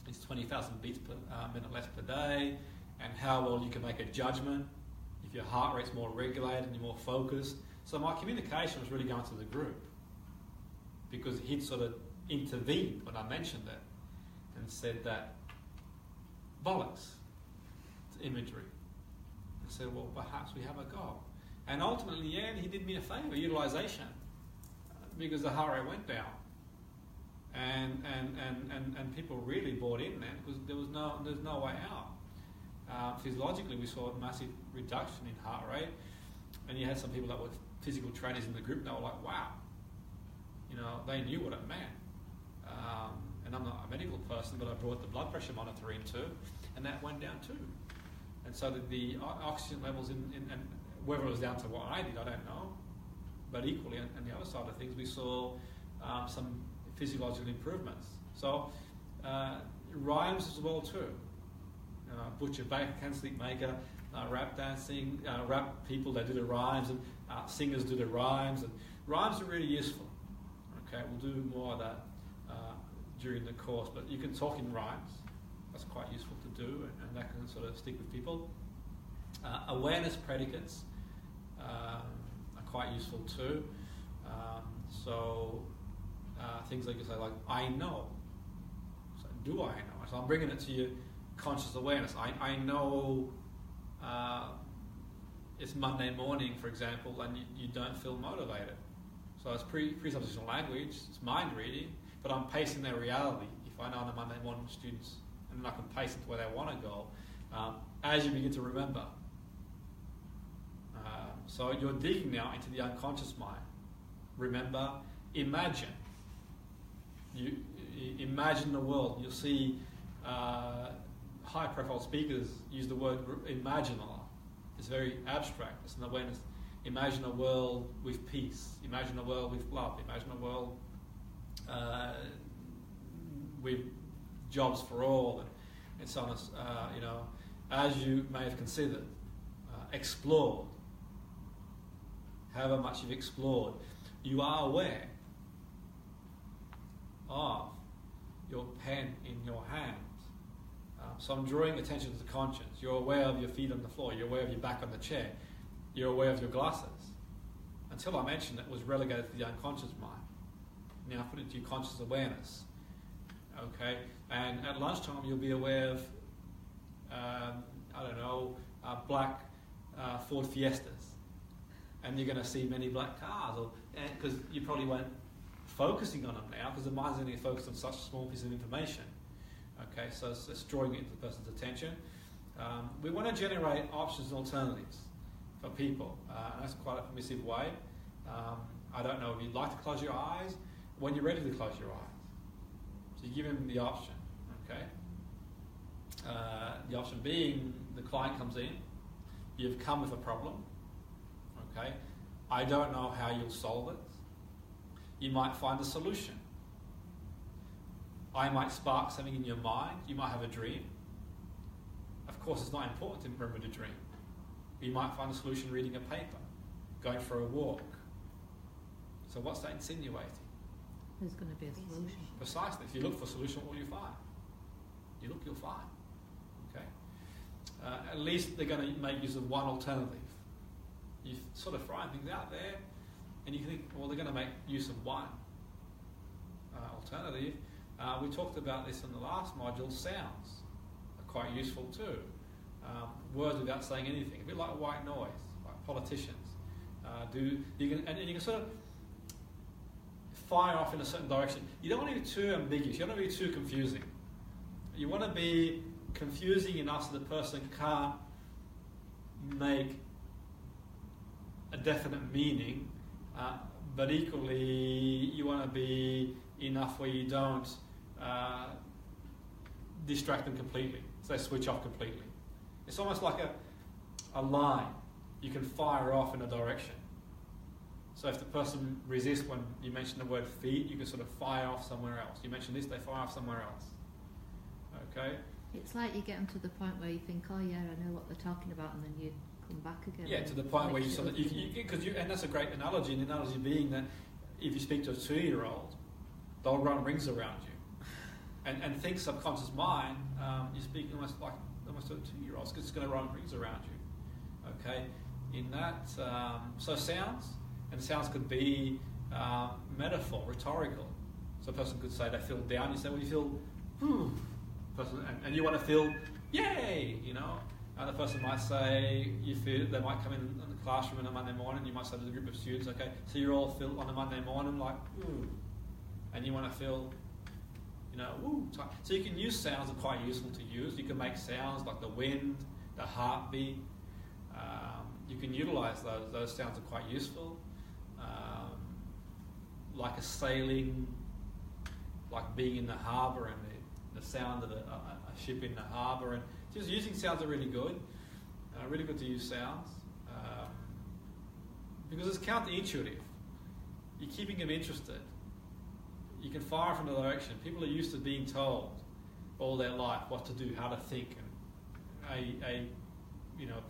is 20,000 beats per minute less per day, and how well you can make a judgment if your heart rate's more regulated and you're more focused. So my communication was really going to the group, because he'd sort of intervened when I mentioned it and said that bollocks to imagery. I said, well, perhaps we have a go. And ultimately, yeah, he did me a favour, utilisation, because the heart rate went down. And people really bought in then, because there's no way out. Physiologically, we saw a massive reduction in heart rate, and you had some people that were physical trainers in the group, and they were like, wow, they knew what it meant. And I'm not a medical person, but I brought the blood pressure monitor in too, and that went down too. And so the oxygen levels and whether it was down to what I did, I don't know, but equally on the other side of things, we saw some physiological improvements. So rhymes as well too. Butcher, baker, candlestick maker, rap dancing, rap people, they do the rhymes, and singers do the rhymes, and rhymes are really useful. Okay, we'll do more of that during the course, but you can talk in rhymes. That's quite useful to do, and that can sort of stick with people. Awareness predicates are quite useful too. So things like you say, like, I know. So do I know? So I'm bringing it to your conscious awareness. I know it's Monday morning, for example, and you don't feel motivated. So it's presuppositional language, it's mind reading, but I'm pacing their reality. If I know on a Monday morning students, and then I can pace it to where they want to go, as you begin to remember. So you're digging now into the unconscious mind. Remember, imagine. You imagine the world. You'll see high-profile speakers use the word imagine a lot. It's very abstract. It's an awareness. Imagine a world with peace. Imagine a world with love. Imagine a world with jobs for all, and so on. As you may have considered, explored. However much you've explored, you are aware of your pen in your hand. So I'm drawing attention to the conscience. You're aware of your feet on the floor. You're aware of your back on the chair. You're aware of your glasses. Until I mentioned it was relegated to the unconscious mind. Now put it to your conscious awareness. Okay? And at lunchtime you'll be aware of, black Ford Fiestas. And you're going to see many black cars. Because you probably weren't focusing on them now, because the mind's only focused on such a small piece of information. Okay, so it's drawing it into the person's attention. We want to generate options and alternatives for people. And that's quite a permissive way. I don't know if you'd like to close your eyes, when you're ready to close your eyes. So you give them the option, okay? The option being the client comes in, you've come with a problem, okay? I don't know how you'll solve it. You might find a solution. I might spark something in your mind. You might have a dream. Of course, it's not important to remember to dream. You might find a solution reading a paper, going for a walk. So what's that insinuating? There's going to be a solution. Precisely. If you look for a solution, what will you find? You look, you'll find. Okay. At least they're going to make use of one alternative. You sort of throwing things out there, and you think, well, they're going to make use of one alternative. We talked about this in the last module. Sounds are quite useful too. Words without saying anything, a bit like white noise, like politicians. You can sort of fire off in a certain direction. You don't want to be too ambiguous. You don't want to be too confusing. You want to be confusing enough so the person can't make a definite meaning, but equally you want to be enough where you don't distract them completely, so they switch off completely. It's almost like a line you can fire off in a direction. So if the person resists when you mention the word feet, you can sort of fire off somewhere else. You mention this, they fire off somewhere else. Okay? It's like you get them to the point where you think, oh yeah, I know what they're talking about, and then you come back again. Yeah, to the point where you sort of, and that's a great analogy, and the analogy being that if you speak to a 2-year-old, they'll run rings around you. And think subconscious mind, you're speaking almost to a 2-year-old, because it's going to run rings around you. Okay? In that, so sounds could be metaphor, rhetorical. So a person could say they feel down, you say, well, you feel, and you want to feel, yay, you know. And the person might say, they might come in the classroom on a Monday morning, you might say to the group of students, okay, so you're all feel on a Monday morning like, ooh, and you want to feel, you know, ooh. So you can use sounds that are quite useful to use. You can make sounds like the wind, the heartbeat. You can utilize those. Those sounds are quite useful. Like a sailing, like being in the harbour and the sound of a ship in the harbour, and just using sounds are really good. Really good to use sounds because it's counterintuitive. You're keeping them interested. You can fire from the direction. People are used to being told all their life what to do, how to think, and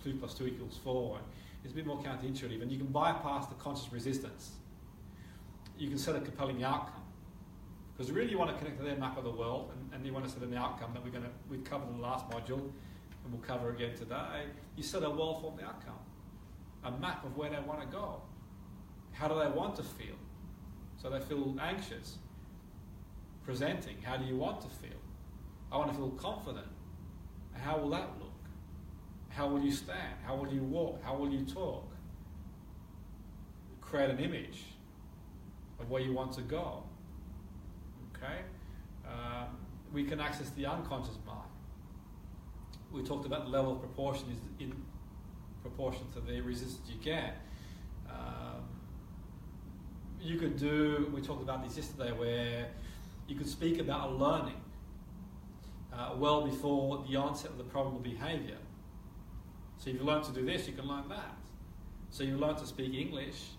2 + 2 = 4. It's a bit more counterintuitive, and you can bypass the conscious resistance. You can set a compelling outcome, because really you want to connect to their map of the world, and you want to set an outcome that we covered in the last module, and we'll cover again today. You set a well-formed outcome, a map of where they want to go. How do they want to feel? So they feel anxious. Presenting, how do you want to feel? I want to feel confident. How will that look? How will you stand? How will you walk? How will you talk? Create an image of where you want to go. Okay? We can access the unconscious mind. We talked about the level of proportion is in proportion to the resistance you get. You could do, we talked about this yesterday, where you could speak about a learning. well before the onset of the problem of behaviour. So if you learn to do this, you can learn that. So you learn to speak English.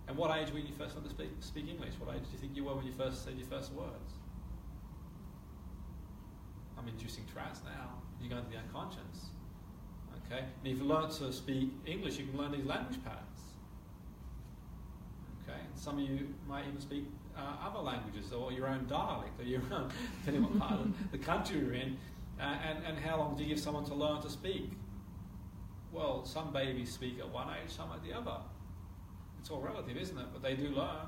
And what age were you first learned to speak English? What age do you think you were when you first said your first words? I'm inducing trance now. You go into the unconscious. Okay? And if you learn to speak English, you can learn these language patterns. Okay? And some of you might even speak other languages or your own dialect or your own, depending on what part of the country you're in. And how long do you give someone to learn to speak? Well, some babies speak at one age, some at the other. It's all relative, isn't it? But they do learn.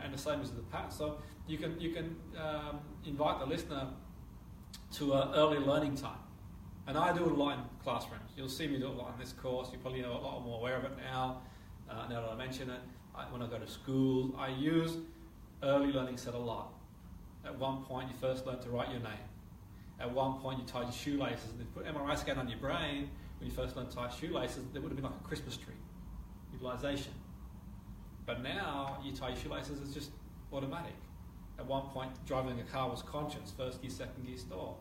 And the same as the pattern. So you can invite the listener to an early learning time. And I do it a lot in classrooms. You'll see me do it a lot in this course. You probably know a lot more aware of it now, now that I mention it. When I go to school, I use early learning set a lot. At one point, you first learn to write your name. At one point, you tied your shoelaces. And they put MRI scan on your brain. When you first learned to tie shoelaces, there would have been like a Christmas tree. Utilization. But now, you tie your shoelaces, it's just automatic. At one point, driving a car was conscious, first gear, second gear, stop.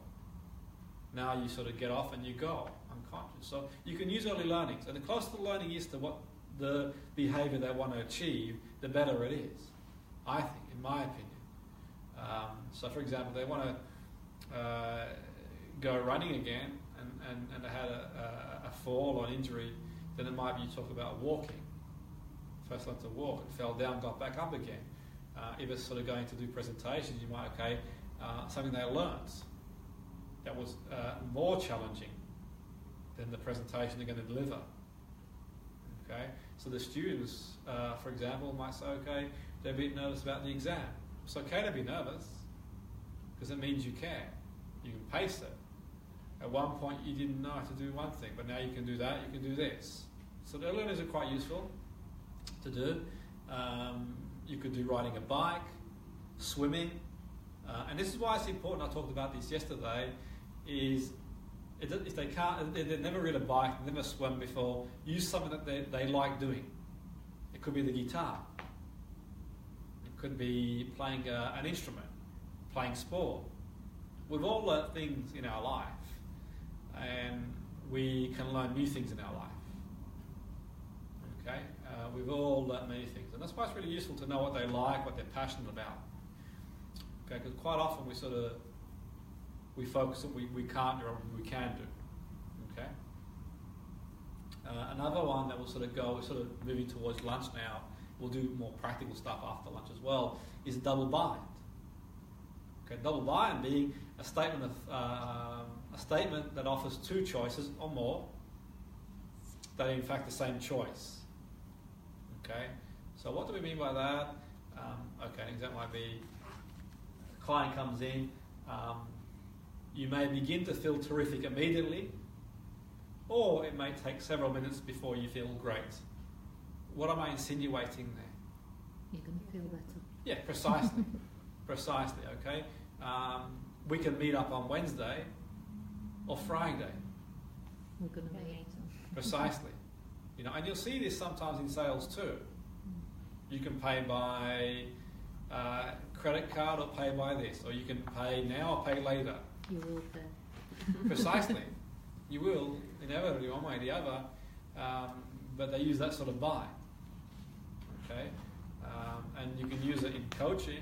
Now you sort of get off and you go, unconscious. So you can use early learnings. And the closer the learning is to what the behaviour they want to achieve, the better it is, I think, in my opinion. So for example, they want to go running again and they had a fall or an injury, then it might be you talk about walking. First learned to walk and fell down, got back up again. If it's sort of going to do presentations, you might, something they learnt that was more challenging than the presentation they're going to deliver. Okay, so the students, for example, might say, they're a bit nervous about the exam. It's okay to be nervous because it means you care. You can pace it. At one point, you didn't know how to do one thing, but now you can do that, you can do this. So the learners are quite useful to do. You could do riding a bike, swimming, and this is why it's important. I talked about this yesterday. Is if they can't, they've never ridden a bike, never swum before, use something that they like doing. It could be the guitar. It could be playing an instrument, playing sport. We've all learnt things in our life, and we can learn new things in our life. Okay, we've all learnt many things, and that's why it's really useful to know what they like, what they're passionate about. Okay, because quite often we focus on what we can't do or what we can do. Okay. Another one that we'll sort of moving towards lunch now. We'll do more practical stuff after lunch as well. Is double bind. Okay, double bind being a statement that offers two choices or more that are in fact the same choice. Okay, so what do we mean by that? An example might be a client comes in. You may begin to feel terrific immediately, or it may take several minutes before you feel great. What am I insinuating there? You're going to feel better. Yeah, precisely. Precisely, okay? We can meet up on Wednesday or Friday. We're going to meet. Precisely. And you'll see this sometimes in sales too. You can pay by credit card or pay by this, or you can pay now or pay later. You will pay. Precisely. You will, inevitably, one way or the other, but they use that sort of buy. Okay? And you can use it in coaching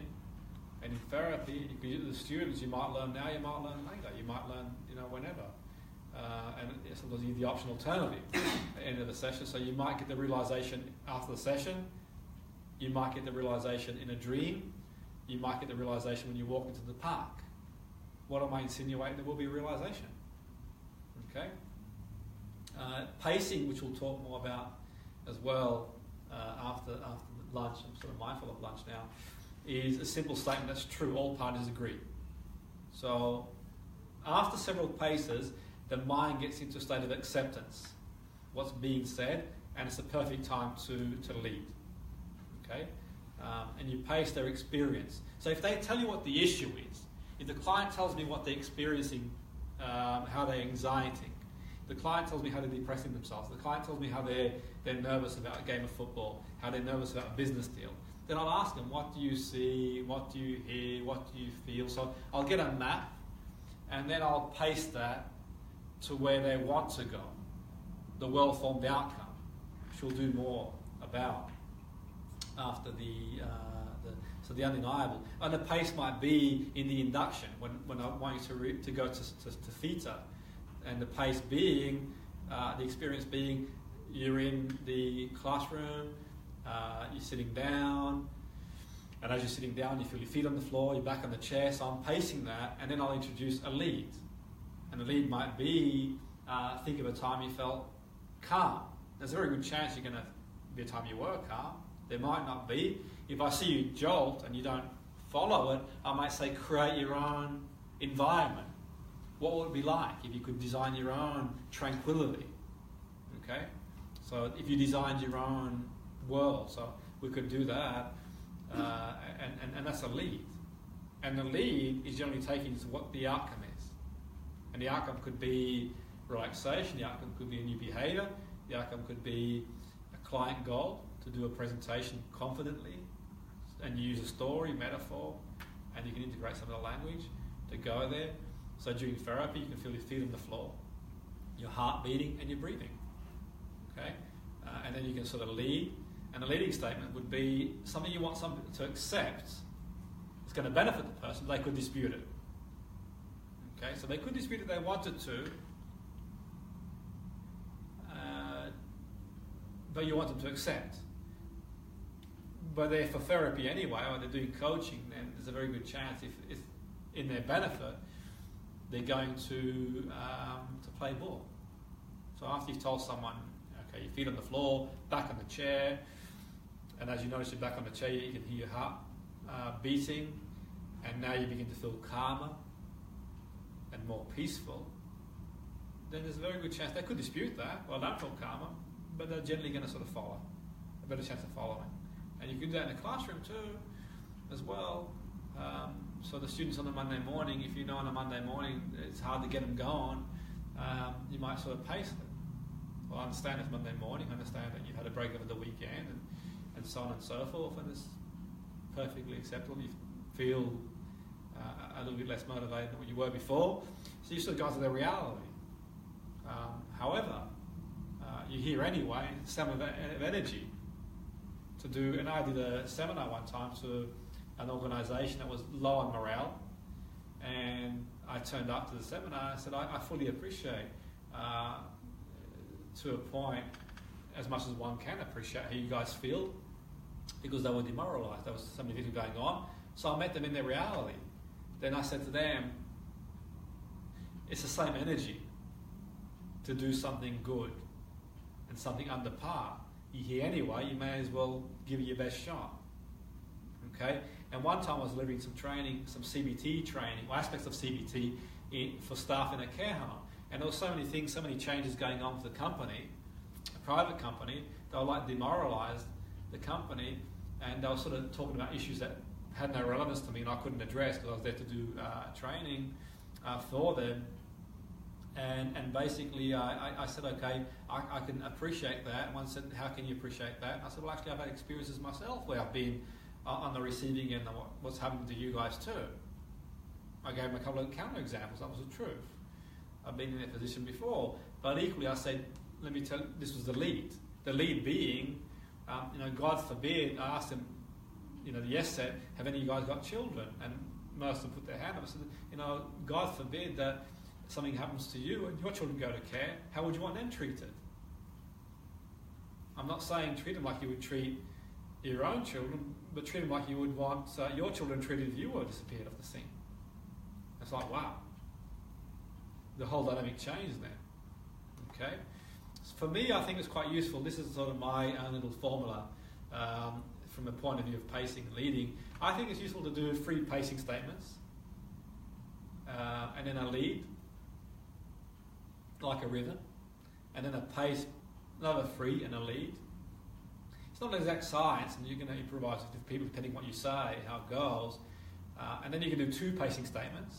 and in therapy. You can use it with the students. You might learn now, you might learn later. You might learn, whenever. And sometimes you use the option alternative at the end of the session. So you might get the realization after the session. You might get the realization in a dream. You might get the realization when you walk into the park. What am I insinuating? There will be a realization. Okay? Pacing, which we'll talk more about as well after lunch. I'm sort of mindful of lunch now. Is a simple statement that's true. All parties agree. So after several paces, the mind gets into a state of acceptance. What's being said, and it's the perfect time to lead. Okay? And you pace their experience. So if they tell you what the issue is, if the client tells me what they're experiencing, how they're anxieting, the client tells me how they're depressing themselves, the client tells me how they're nervous about a game of football, how they're nervous about a business deal, then I'll ask them, what do you see, what do you hear, what do you feel? So I'll get a map, and then I'll pace that to where they want to go, the well-formed outcome, which we'll do more about after so the undeniable. And the pace might be in the induction, when I want you to go to theta, and the pace being, the experience being, you're in the classroom, you're sitting down, and as you're sitting down, you feel your feet on the floor, you're back on the chair, so I'm pacing that, and then I'll introduce a lead. And the lead might be, think of a time you felt calm. There's a very good chance you're going to be a time you were calm. There might not be. If I see you jolt and you don't follow it, I might say create your own environment. What would it be like if you could design your own tranquility? Okay? So if you designed your own world, so we could do that, and that's a lead. And the lead is generally taking to what the outcome is. And the outcome could be relaxation, the outcome could be a new behaviour, the outcome could be a client goal, to do a presentation confidently, and you use a story, metaphor, and you can integrate some of the language to go there. So during therapy, you can feel your feet on the floor, your heart beating, and your breathing. Okay, and then you can sort of lead, and the leading statement would be something you want someone to accept. It's going to benefit the person. They could dispute it. Okay, so they could dispute it if they wanted to, but you want them to accept. But they're for therapy anyway, or they're doing coaching, then there's a very good chance if in their benefit, they're going to play ball. So after you've told someone, okay, your feet on the floor, back on the chair, and as you notice you're back on the chair, you can hear your heart beating, and now you begin to feel calmer and more peaceful, then there's a very good chance they could dispute that. Well, I don't feel calmer, but they're generally going to sort of follow, a better chance of following. And you can do that in the classroom too, as well. So the students on a Monday morning, if you know on a Monday morning it's hard to get them going, you might sort of pace them. Well, I understand it's Monday morning, I understand that you've had a break over the weekend, and so on and so forth, and it's perfectly acceptable. You feel a little bit less motivated than what you were before, so you sort of go into the reality. However, you're here anyway, some of energy to do, and I did a seminar one time to an organisation that was low on morale, and I turned up to the seminar and said, I fully appreciate, to a point, as much as one can appreciate how you guys feel, because they were demoralised, there was so many things going on, so I met them in their reality. Then I said to them, it's the same energy to do something good and something under par. You're here anyway, you may as well give it your best shot. Okay? And one time I was delivering some training, some CBT training, or aspects of CBT for staff in a care home. And there were so many things, so many changes going on for the company, a private company, they were like demoralised the company, and they were sort of talking about issues that had no relevance to me and I couldn't address because I was there to do training for them. And basically I said, okay, I can appreciate that. And one said, how can you appreciate that? And I said, well, actually I've had experiences myself where I've been on the receiving end of what's happening to you guys too. I gave them a couple of counter examples, that was the truth. I've been in that position before. But equally I said, let me tell you, this was the lead. The lead being, God forbid, I asked them, the yes said, have any of you guys got children? And most of them put their hand up. I said, God forbid that something happens to you and your children go to care, how would you want them treated? I'm not saying treat them like you would treat your own children, but treat them like you would want your children treated if you were disappeared off the scene. It's like, wow. The whole dynamic changed then. Okay? So for me, I think it's quite useful. This is sort of my own little formula from the point of view of pacing and leading. I think it's useful to do 3 pacing statements and then a lead, like a rhythm, and then a pace, another 3 and a lead. It's not an exact science, and you're going to improvise with people depending on what you say, how it goes. And then you can do 2 pacing statements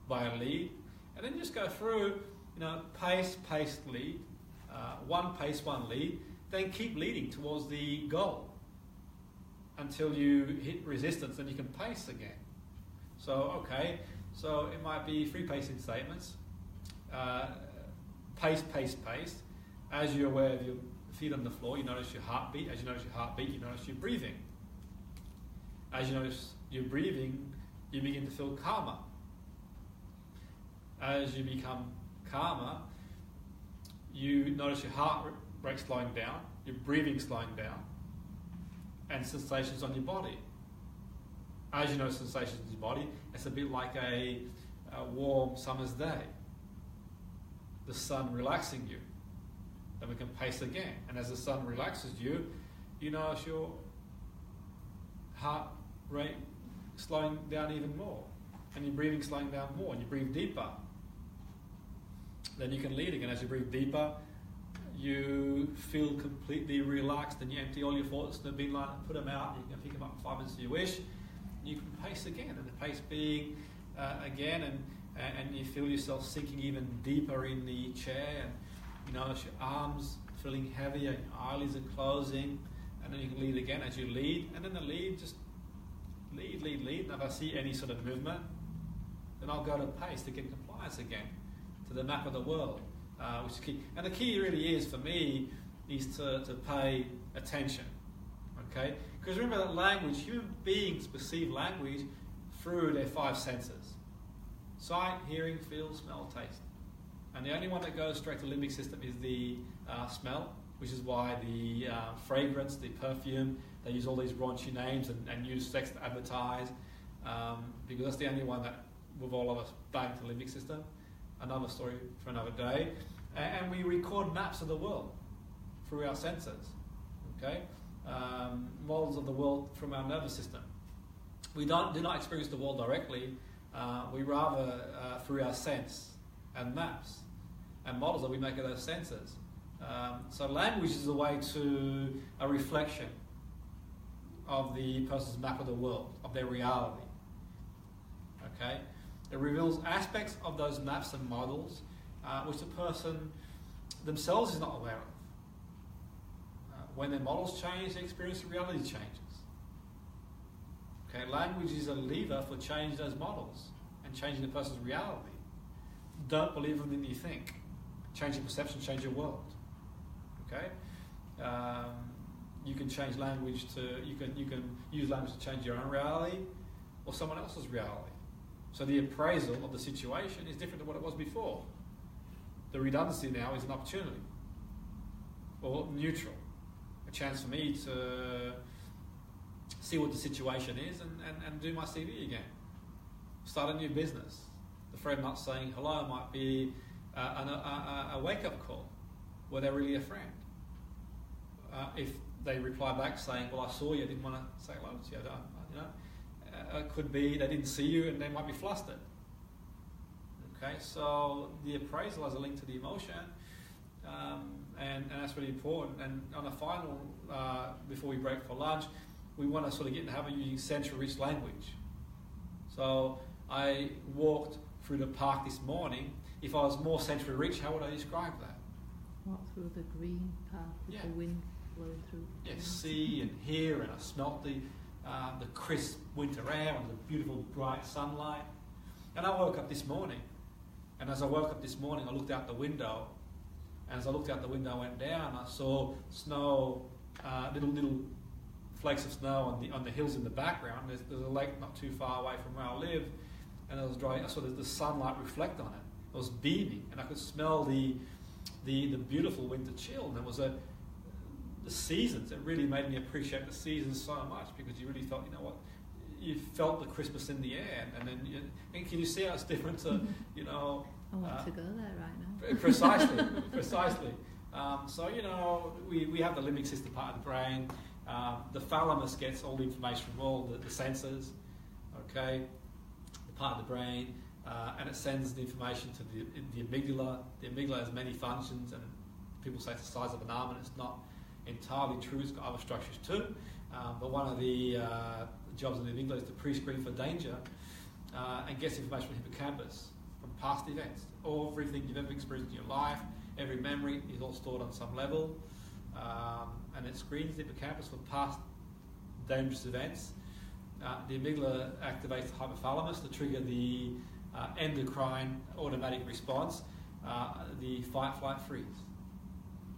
by a lead, and then just go through, pace, lead, 1 pace, 1 lead, then keep leading towards the goal until you hit resistance, then you can pace again. So, okay, So it might be free pacing statements, pace, pace, pace. As you're aware of your feet on the floor, you notice your heartbeat. As you notice your heartbeat, you notice your breathing. As you notice your breathing, you begin to feel calmer. As you become calmer, you notice your heart rate slowing down, your breathing slowing down, and sensations on your body. As you notice sensations in your body, it's a bit like a warm summer's day. The sun relaxing you. Then we can pace again. And as the sun relaxes you, you notice your heart rate slowing down even more. And your breathing slowing down more. And you breathe deeper. Then you can lead again. As you breathe deeper, you feel completely relaxed and you empty all your thoughts in the bin line and put them out. You can pick them up in 5 minutes if you wish. You can pace again. And the pace being again, and you feel yourself sinking even deeper in the chair. And you notice your arms feeling heavier, your eyelids are closing, and then you can lead again as you lead, and then the lead, just lead. And if I see any sort of movement, then I'll go to pace to get compliance again, to the map of the world, which is key. And the key really is, for me, is to pay attention, okay? Because remember that language, human beings perceive language through their 5 senses. Sight, hearing, feel, smell, taste. And the only one that goes straight to the limbic system is the smell, which is why the fragrance, the perfume, they use all these raunchy names and use sex to advertise, because that's the only one that, with all of us, bang to the limbic system. Another story for another day. And we record maps of the world through our senses, okay? Models of the world from our nervous system. We do not experience the world directly, we rather through our sense and maps and models that we make of those senses. So language is a reflection of the person's map of the world, of their reality. Okay? It reveals aspects of those maps and models which the person themselves is not aware of. When their models change, their experience of reality changes. Okay? Language is a lever for changing those models and changing the person's reality. Don't believe everything you think. Change your perception, change your world. Okay? You can change language you can use language to change your own reality or someone else's reality. So the appraisal of the situation is different to what it was before. The redundancy now is an opportunity, or neutral, a chance for me to see what the situation is and do my CV again. Start a new business. The friend not saying hello might be a wake-up call, where they're really a friend. If they reply back saying, "Well, I saw you, I didn't want to say hello to you," it could be they didn't see you and they might be flustered. Okay, so the appraisal has a link to the emotion, and that's really important. And on a final, before we break for lunch, we want to sort of get in the habit of using sensory-rich language. So I walked through the park this morning. If I was more sensory-rich, how would I describe that? Walk through the green path with the wind blowing through. Yes, see and hear, and I smelt the crisp winter air and the beautiful bright sunlight. And I woke up this morning, and as I woke up this morning, I looked out the window, and as I looked out the window, I went down. I saw snow, little flakes of snow on the hills in the background. There's a lake not too far away from where I live, and it was dry. I saw the sunlight reflect on it. It was beaming, and I could smell the beautiful winter chill. And there was the seasons. It really made me appreciate the seasons so much, because you really felt, you felt the crispness in the air, and then and can you see how it's different to, I want to go there right now. Precisely. So we have the limbic system part of the brain. The thalamus gets all the information from all the senses. Okay, the part of the brain. And it sends the information to the amygdala. The amygdala has many functions, and people say it's the size of an almond. It's not entirely true. It's got other structures too. But one of the jobs of the amygdala is to pre-screen for danger and gets information from the hippocampus, from past events. Everything you've ever experienced in your life, every memory is all stored on some level. And it screens the hippocampus for past dangerous events. The amygdala activates the hypothalamus to trigger the endocrine automatic response, the fight, flight, freeze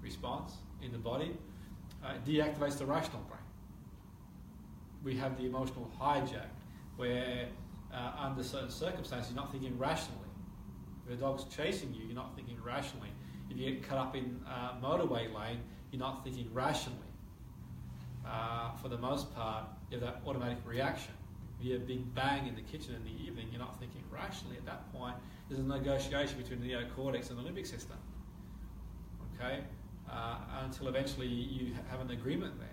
response in the body, deactivates the rational brain. We have the emotional hijack, where under certain circumstances you're not thinking rationally. If a dog's chasing you, you're not thinking rationally. If you get cut up in a motorway lane, you're not thinking rationally. For the most part, you have that automatic reaction. If you have a big bang in the kitchen in the evening, you're not thinking rationally. At that point, there's a negotiation between the neocortex and the limbic system. Okay? Until eventually you have an agreement there.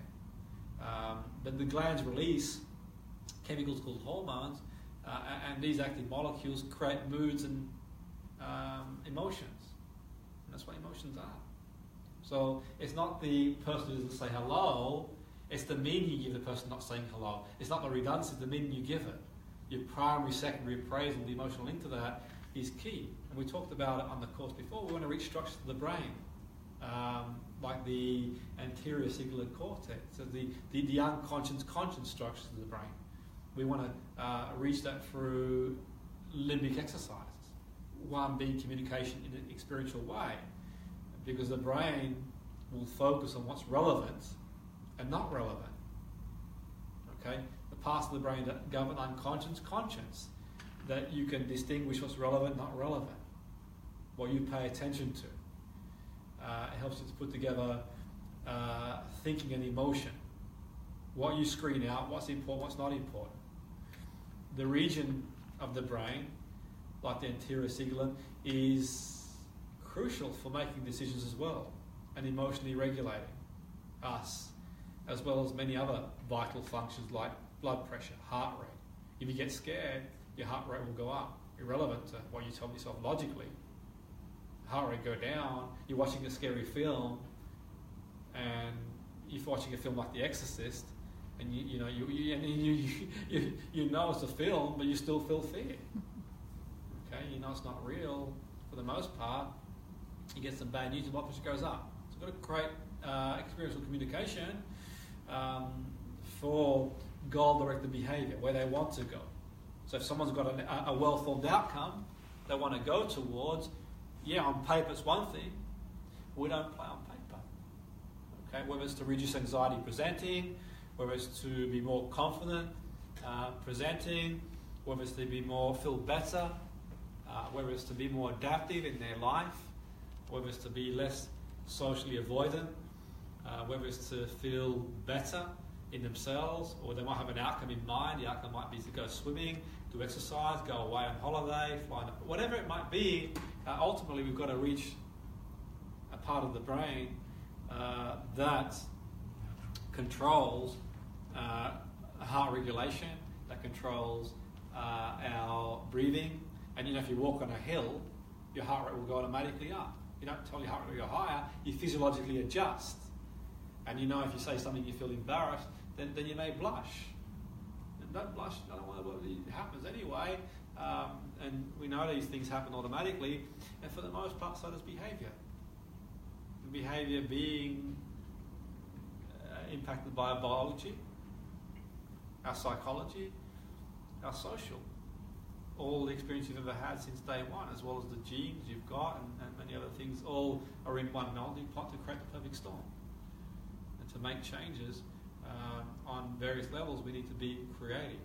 But the glands release chemicals called hormones, and these active molecules create moods and emotions. And that's what emotions are. So it's not the person who doesn't say hello, it's the meaning you give the person not saying hello. It's not the redundancy, it's the meaning you give it. Your primary, secondary appraisal, the emotional link to that is key. And we talked about it on the course before. We want to reach structures of the brain, like the anterior cingulate cortex, so the unconscious conscious structures of the brain. We want to reach that through limbic exercises. One being communication in an experiential way, because the brain will focus on what's relevant and not relevant. Okay? The parts of the brain that govern unconscious conscience, that you can distinguish what's relevant, not relevant, what you pay attention to. It helps you to put together thinking and emotion, what you screen out, what's important, what's not important. The region of the brain, like the anterior cingulate, is crucial for making decisions as well, and emotionally regulating us, as well as many other vital functions like blood pressure, heart rate. If you get scared, your heart rate will go up, irrelevant to what you tell yourself logically. Heart rate go down. You're watching a scary film, and you're watching a film like The Exorcist, and you know it's a film, but you still feel fear. Okay, you know it's not real for the most part. You get some bad news, and blood pressure goes up. So we've got to create experiential communication for goal-directed behaviour, where they want to go. So if someone's got a well-formed outcome they want to go towards, yeah, on paper it's one thing. We don't play on paper. Okay, whether it's to reduce anxiety presenting, whether it's to be more confident presenting, whether it's to be more feel better, whether it's to be more adaptive in their life, whether it's to be less socially avoidant, whether it's to feel better in themselves, or they might have an outcome in mind. The outcome might be to go swimming, do exercise, go away on holiday, fly, whatever it might be. Ultimately, we've got to reach a part of the brain that controls heart regulation, that controls our breathing. And if you walk on a hill, your heart rate will go automatically up. You don't tell your heart rate to go higher, you physiologically adjust. And if you say something you feel embarrassed, then you may blush. And don't blush, I don't want to, it happens anyway. And we know these things happen automatically, and for the most part, so does behaviour. Behaviour being impacted by our biology, our psychology, our social. All the experience you've ever had since day one, as well as the genes you've got and many other things, all are in one melting pot to create the perfect storm. And to make changes on various levels, we need to be creative.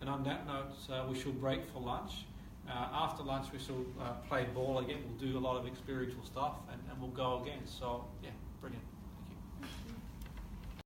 And on that note, we shall break for lunch. After lunch, we shall play ball again. We'll do a lot of experiential stuff, and we'll go again. So, yeah, brilliant.